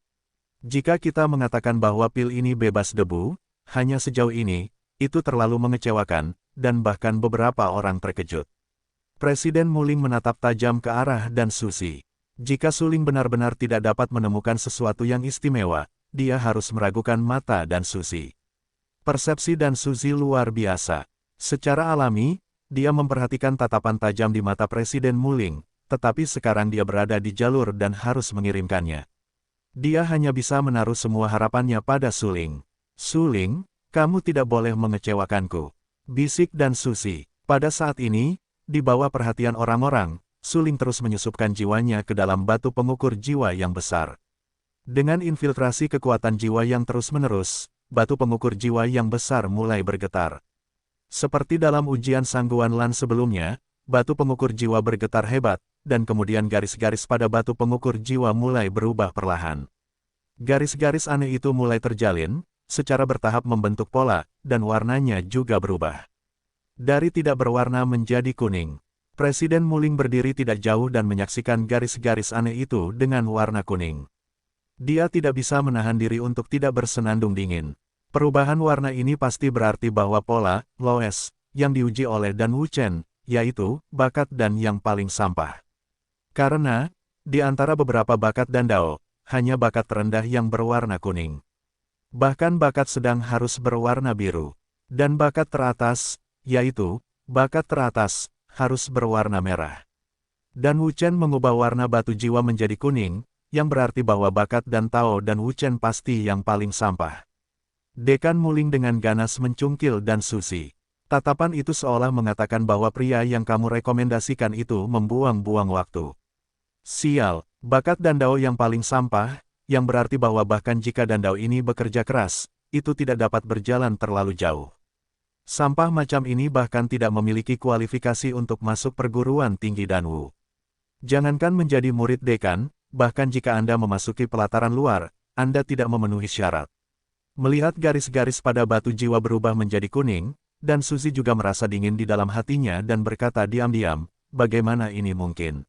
Jika kita mengatakan bahwa pil ini bebas debu, hanya sejauh ini, itu terlalu mengecewakan, dan bahkan beberapa orang terkejut. Presiden Muling menatap tajam ke arah Dan Suzy. Jika Su Ling benar-benar tidak dapat menemukan sesuatu yang istimewa, dia harus meragukan mata Dan Suzy. Persepsi Dan Suzy luar biasa. Secara alami, dia memperhatikan tatapan tajam di mata Presiden Muling, tetapi sekarang dia berada di jalur dan harus mengirimkannya. Dia hanya bisa menaruh semua harapannya pada Su Ling. "Su Ling, kamu tidak boleh mengecewakanku," bisik Dan Suzy. Pada saat ini, di bawah perhatian orang-orang, Su Ling terus menyusupkan jiwanya ke dalam batu pengukur jiwa yang besar. Dengan infiltrasi kekuatan jiwa yang terus-menerus, batu pengukur jiwa yang besar mulai bergetar. Seperti dalam ujian Sangguan Lan sebelumnya, batu pengukur jiwa bergetar hebat, dan kemudian garis-garis pada batu pengukur jiwa mulai berubah perlahan. Garis-garis aneh itu mulai terjalin, secara bertahap membentuk pola, dan warnanya juga berubah. Dari tidak berwarna menjadi kuning. Presiden Muling berdiri tidak jauh dan menyaksikan garis-garis aneh itu dengan warna kuning. Dia tidak bisa menahan diri untuk tidak bersenandung dingin. Perubahan warna ini pasti berarti bahwa pola, lowes, yang diuji oleh Dan Wuchen, yaitu, bakat dan yang paling sampah. Karena, di antara beberapa bakat dan dao, hanya bakat terendah yang berwarna kuning. Bahkan bakat sedang harus berwarna biru. Dan bakat teratas, yaitu, bakat teratas, harus berwarna merah. Dan Wuchen mengubah warna batu jiwa menjadi kuning, yang berarti bahwa bakat dan Tao dan Wuchen pasti yang paling sampah. Dekan Muling dengan ganas mencungkil dan Susi. Tatapan itu seolah mengatakan bahwa pria yang kamu rekomendasikan itu membuang-buang waktu. Sial, bakat dan Dao yang paling sampah, yang berarti bahwa bahkan jika dan Dao ini bekerja keras, itu tidak dapat berjalan terlalu jauh. Sampah macam ini bahkan tidak memiliki kualifikasi untuk masuk perguruan tinggi Danwu. Jangankan menjadi murid dekan, bahkan jika Anda memasuki pelataran luar, Anda tidak memenuhi syarat. Melihat garis-garis pada batu jiwa berubah menjadi kuning, dan Suzy juga merasa dingin di dalam hatinya dan berkata diam-diam, bagaimana ini mungkin?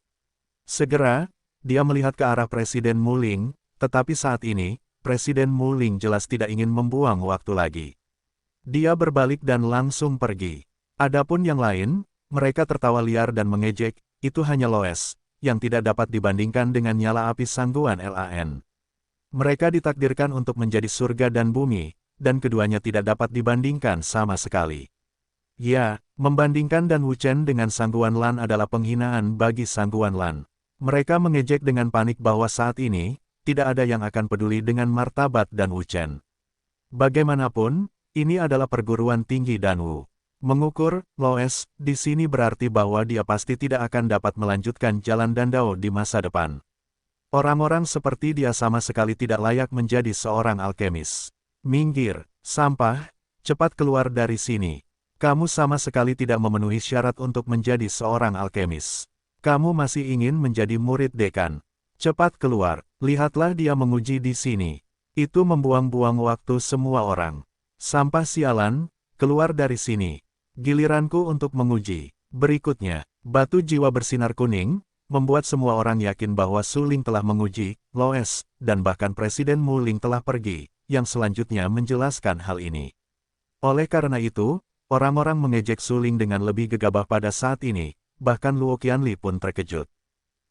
Segera, dia melihat ke arah Presiden Muling, tetapi saat ini, Presiden Muling jelas tidak ingin membuang waktu lagi. Dia berbalik dan langsung pergi. Adapun yang lain, mereka tertawa liar dan mengejek, itu hanya Loes, yang tidak dapat dibandingkan dengan nyala api sangguan LAN. Mereka ditakdirkan untuk menjadi surga dan bumi, dan keduanya tidak dapat dibandingkan sama sekali. Ya, membandingkan Dan Wuchen dengan Sangguan Lan adalah penghinaan bagi Sangguan Lan. Mereka mengejek dengan panik bahwa saat ini, tidak ada yang akan peduli dengan martabat Dan Wuchen. Bagaimanapun, ini adalah perguruan tinggi Danwu. Mengukur, Loes, di sini berarti bahwa dia pasti tidak akan dapat melanjutkan jalan Dandao di masa depan. Orang-orang seperti dia sama sekali tidak layak menjadi seorang alkemis. Minggir, sampah, cepat keluar dari sini. Kamu sama sekali tidak memenuhi syarat untuk menjadi seorang alkemis. Kamu masih ingin menjadi murid dekan. Cepat keluar, lihatlah dia menguji di sini. Itu membuang-buang waktu semua orang. Sampah sialan, keluar dari sini. Giliranku untuk menguji. Berikutnya, batu jiwa bersinar kuning, membuat semua orang yakin bahwa Suling telah menguji, Loes, dan bahkan Presiden Muling telah pergi, yang selanjutnya menjelaskan hal ini. Oleh karena itu, orang-orang mengejek Suling dengan lebih gegabah pada saat ini, bahkan Luo Qianli pun terkejut.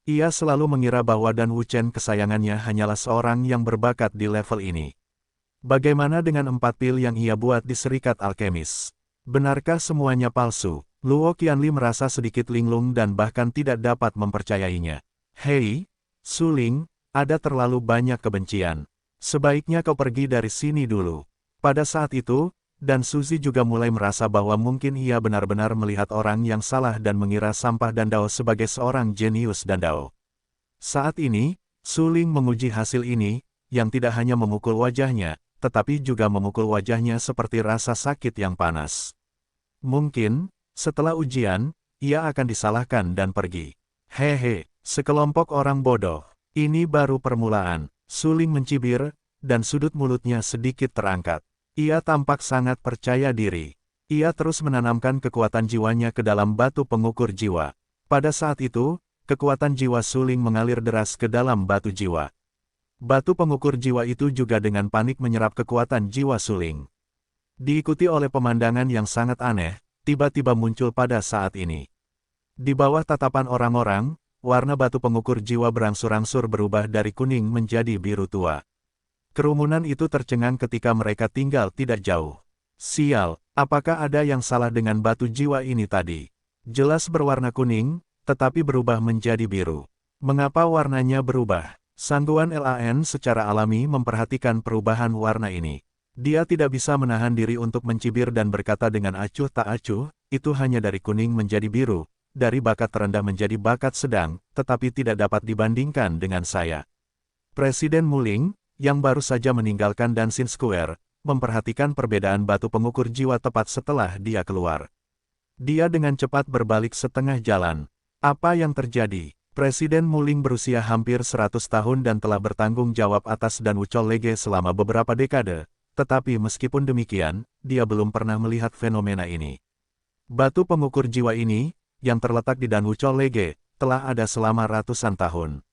Ia selalu mengira bahwa Dan Wuchen kesayangannya hanyalah seorang yang berbakat di level ini. Bagaimana dengan 4 pil yang ia buat di Serikat Alkemis? Benarkah semuanya palsu? Luo Qianli merasa sedikit linglung dan bahkan tidak dapat mempercayainya. Hei, Suling, ada terlalu banyak kebencian. Sebaiknya kau pergi dari sini dulu. Pada saat itu, Dan Suzy juga mulai merasa bahwa mungkin ia benar-benar melihat orang yang salah dan mengira Sampah Dandao sebagai seorang jenius Dandao. Saat ini, Suling menguji hasil ini, yang tidak hanya memukul wajahnya, tetapi juga memukul wajahnya seperti rasa sakit yang panas. Mungkin, setelah ujian, ia akan disalahkan dan pergi. Hehe, sekelompok orang bodoh. Ini baru permulaan. Suling mencibir, dan sudut mulutnya sedikit terangkat. Ia tampak sangat percaya diri. Ia terus menanamkan kekuatan jiwanya ke dalam batu pengukur jiwa. Pada saat itu, kekuatan jiwa Suling mengalir deras ke dalam batu jiwa. Batu pengukur jiwa itu juga dengan panik menyerap kekuatan jiwa Suling. Diikuti oleh pemandangan yang sangat aneh, tiba-tiba muncul pada saat ini. Di bawah tatapan orang-orang, warna batu pengukur jiwa berangsur-angsur berubah dari kuning menjadi biru tua. Kerumunan itu tercengang ketika mereka tinggal tidak jauh. Sial, apakah ada yang salah dengan batu jiwa ini tadi? Jelas berwarna kuning, tetapi berubah menjadi biru. Mengapa warnanya berubah? Sangguan LAN secara alami memperhatikan perubahan warna ini. Dia tidak bisa menahan diri untuk mencibir dan berkata dengan acuh tak acuh, itu hanya dari kuning menjadi biru, dari bakat terendah menjadi bakat sedang, tetapi tidak dapat dibandingkan dengan saya. Presiden Muling, yang baru saja meninggalkan Dancing Square, memperhatikan perbedaan batu pengukur jiwa tepat setelah dia keluar. Dia dengan cepat berbalik setengah jalan. Apa yang terjadi? Presiden Muling berusia hampir 100 tahun dan telah bertanggung jawab atas Dan Wuchol Lege selama beberapa dekade, tetapi meskipun demikian, dia belum pernah melihat fenomena ini. Batu pengukur jiwa ini, yang terletak di Dan Wuchol Lege, telah ada selama ratusan tahun.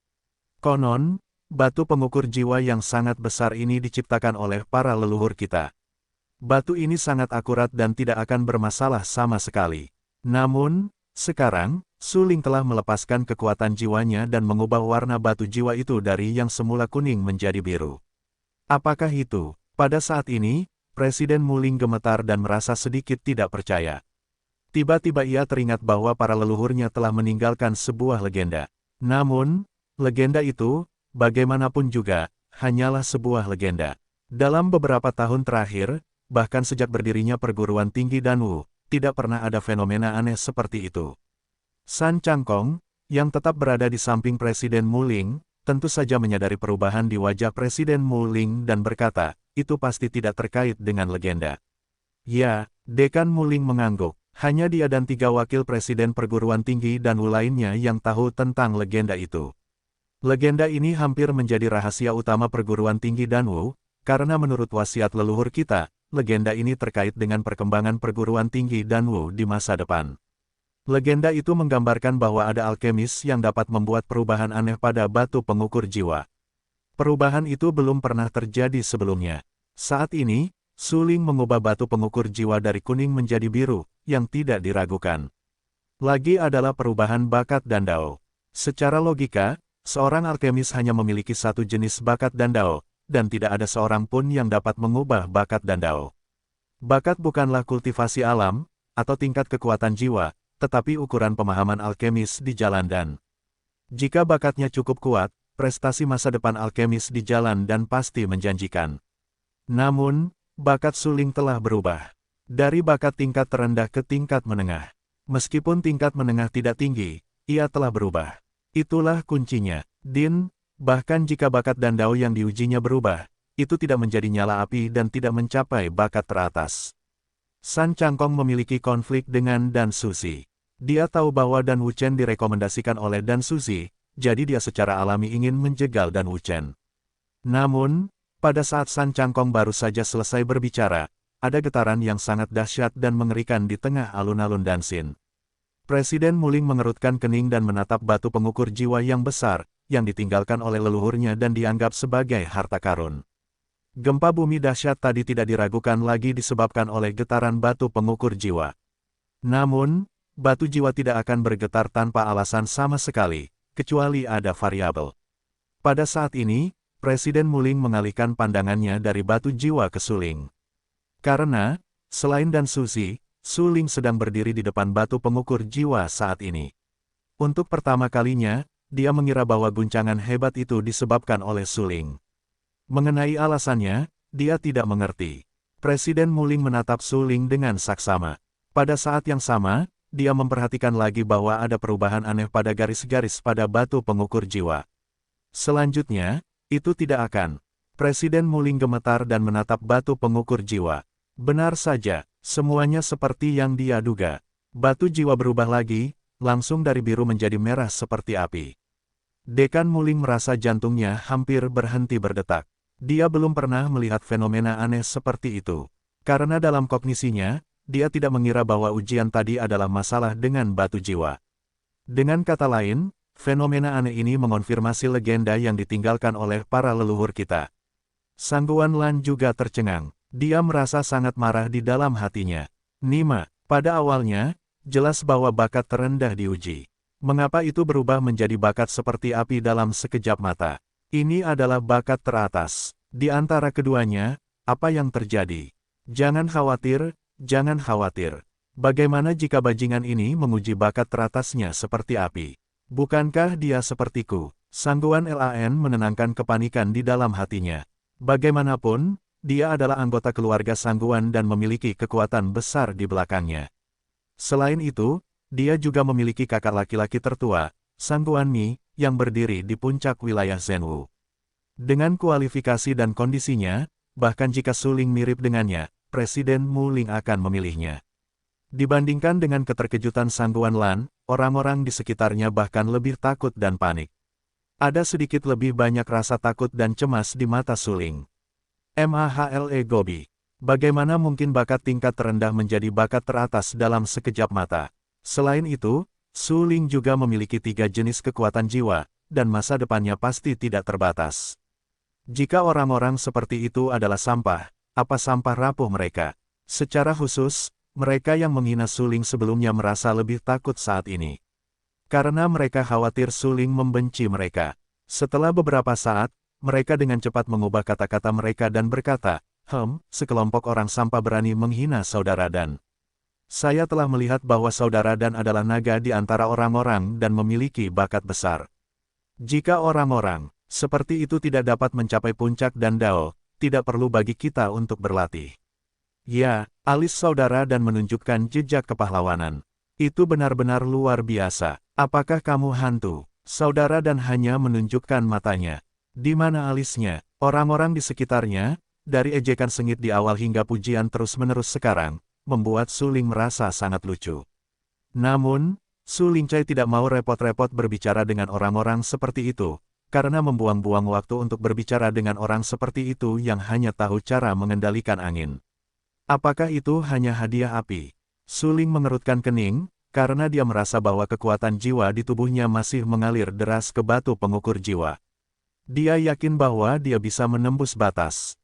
Konon, batu pengukur jiwa yang sangat besar ini diciptakan oleh para leluhur kita. Batu ini sangat akurat dan tidak akan bermasalah sama sekali. Namun, sekarang, Suling telah melepaskan kekuatan jiwanya dan mengubah warna batu jiwa itu dari yang semula kuning menjadi biru. Apakah itu? Pada saat ini, Presiden Muling gemetar dan merasa sedikit tidak percaya. Tiba-tiba ia teringat bahwa para leluhurnya telah meninggalkan sebuah legenda. Namun, legenda itu, bagaimanapun juga, hanyalah sebuah legenda. Dalam beberapa tahun terakhir, bahkan sejak berdirinya perguruan tinggi Danwu, tidak pernah ada fenomena aneh seperti itu. San Changkong, yang tetap berada di samping Presiden Muling, tentu saja menyadari perubahan di wajah Presiden Muling dan berkata, itu pasti tidak terkait dengan legenda. Ya, Dekan Muling mengangguk. Hanya dia dan 3 wakil presiden perguruan tinggi Danwu lainnya yang tahu tentang legenda itu. Legenda ini hampir menjadi rahasia utama perguruan tinggi Danwu, karena menurut wasiat leluhur kita, legenda ini terkait dengan perkembangan perguruan tinggi Danwu di masa depan. Legenda itu menggambarkan bahwa ada alkemis yang dapat membuat perubahan aneh pada batu pengukur jiwa. Perubahan itu belum pernah terjadi sebelumnya. Saat ini, Suling mengubah batu pengukur jiwa dari kuning menjadi biru, yang tidak diragukan. Lagi adalah perubahan bakat Dandao. Secara logika, seorang alkemis hanya memiliki satu jenis bakat Dandao, dan tidak ada seorang pun yang dapat mengubah bakat Dandao. Bakat bukanlah kultivasi alam, atau tingkat kekuatan jiwa, tetapi ukuran pemahaman alkemis di jalan dan. Jika bakatnya cukup kuat, prestasi masa depan alkemis di jalan dan pasti menjanjikan. Namun, bakat Suling telah berubah. Dari bakat tingkat terendah ke tingkat menengah. Meskipun tingkat menengah tidak tinggi, ia telah berubah. Itulah kuncinya. Din, bahkan jika bakat Dandao yang diujinya berubah, itu tidak menjadi nyala api dan tidak mencapai bakat teratas. San Changkong memiliki konflik dengan Dan Susi. Dia tahu bahwa Dan Wuchen direkomendasikan oleh Dan Susi, jadi dia secara alami ingin menjegal Dan Wuchen. Namun, pada saat San Changkong baru saja selesai berbicara, ada getaran yang sangat dahsyat dan mengerikan di tengah alun-alun Dansin. Presiden Muling mengerutkan kening dan menatap batu pengukur jiwa yang besar, yang ditinggalkan oleh leluhurnya dan dianggap sebagai harta karun. Gempa bumi dahsyat tadi tidak diragukan lagi disebabkan oleh getaran batu pengukur jiwa. Namun, batu jiwa tidak akan bergetar tanpa alasan sama sekali, kecuali ada variabel. Pada saat ini, Presiden Muling mengalihkan pandangannya dari batu jiwa ke Suling. Karena, selain Dan Susi, Suling sedang berdiri di depan batu pengukur jiwa saat ini. Untuk pertama kalinya, dia mengira bahwa guncangan hebat itu disebabkan oleh Suling. Mengenai alasannya, dia tidak mengerti. Presiden Muling menatap Suling dengan saksama. Pada saat yang sama, dia memperhatikan lagi bahwa ada perubahan aneh pada garis-garis pada batu pengukur jiwa. Selanjutnya, itu tidak akan. Presiden Muling gemetar dan menatap batu pengukur jiwa. Benar saja, semuanya seperti yang dia duga. Batu jiwa berubah lagi, langsung dari biru menjadi merah seperti api. Dekan Muling merasa jantungnya hampir berhenti berdetak. Dia belum pernah melihat fenomena aneh seperti itu. Karena dalam kognisinya, dia tidak mengira bahwa ujian tadi adalah masalah dengan batu jiwa. Dengan kata lain, fenomena aneh ini mengonfirmasi legenda yang ditinggalkan oleh para leluhur kita. Sangguan Lan juga tercengang. Dia merasa sangat marah di dalam hatinya. Nima, pada awalnya, jelas bahwa bakat terendah diuji. Mengapa itu berubah menjadi bakat seperti api dalam sekejap mata? Ini adalah bakat teratas. Di antara keduanya, apa yang terjadi? Jangan khawatir, jangan khawatir. Bagaimana jika bajingan ini menguji bakat teratasnya seperti api? Bukankah dia sepertiku? Sangguan Lan menenangkan kepanikan di dalam hatinya. Bagaimanapun, dia adalah anggota keluarga Sangguan dan memiliki kekuatan besar di belakangnya. Selain itu, dia juga memiliki kakak laki-laki tertua, Sangguan Mi, yang berdiri di puncak wilayah Zhenwu. Dengan kualifikasi dan kondisinya, bahkan jika Suling mirip dengannya, Presiden Muling akan memilihnya. Dibandingkan dengan keterkejutan Sangguan Lan, orang-orang di sekitarnya bahkan lebih takut dan panik. Ada sedikit lebih banyak rasa takut dan cemas di mata Suling. Mahle Gobi. Bagaimana mungkin bakat tingkat terendah menjadi bakat teratas dalam sekejap mata? Selain itu, Suling juga memiliki 3 jenis kekuatan jiwa, dan masa depannya pasti tidak terbatas. Jika orang-orang seperti itu adalah sampah, apa sampah rapuh mereka? Secara khusus, mereka yang menghina Suling sebelumnya merasa lebih takut saat ini. Karena mereka khawatir Suling membenci mereka. Setelah beberapa saat, mereka dengan cepat mengubah kata-kata mereka dan berkata, sekelompok orang sampah berani menghina saudara Dan. Saya telah melihat bahwa saudara Dan adalah naga di antara orang-orang dan memiliki bakat besar. Jika orang-orang Seperti itu tidak dapat mencapai puncak dan Dao, tidak perlu bagi kita untuk berlatih. Ya, alis saudara dan menunjukkan jejak kepahlawanan. Itu benar-benar luar biasa. Apakah kamu hantu? Saudara dan hanya menunjukkan matanya. Di mana alisnya? Orang-orang di sekitarnya, dari ejekan sengit di awal hingga pujian terus-menerus sekarang, membuat Su Ling merasa sangat lucu. Namun, Su Lingcai tidak mau repot-repot berbicara dengan orang-orang seperti itu, karena membuang-buang waktu untuk berbicara dengan orang seperti itu yang hanya tahu cara mengendalikan angin. Apakah itu hanya hadiah api? Su Ling mengerutkan kening, karena dia merasa bahwa kekuatan jiwa di tubuhnya masih mengalir deras ke batu pengukur jiwa. Dia yakin bahwa dia bisa menembus batas.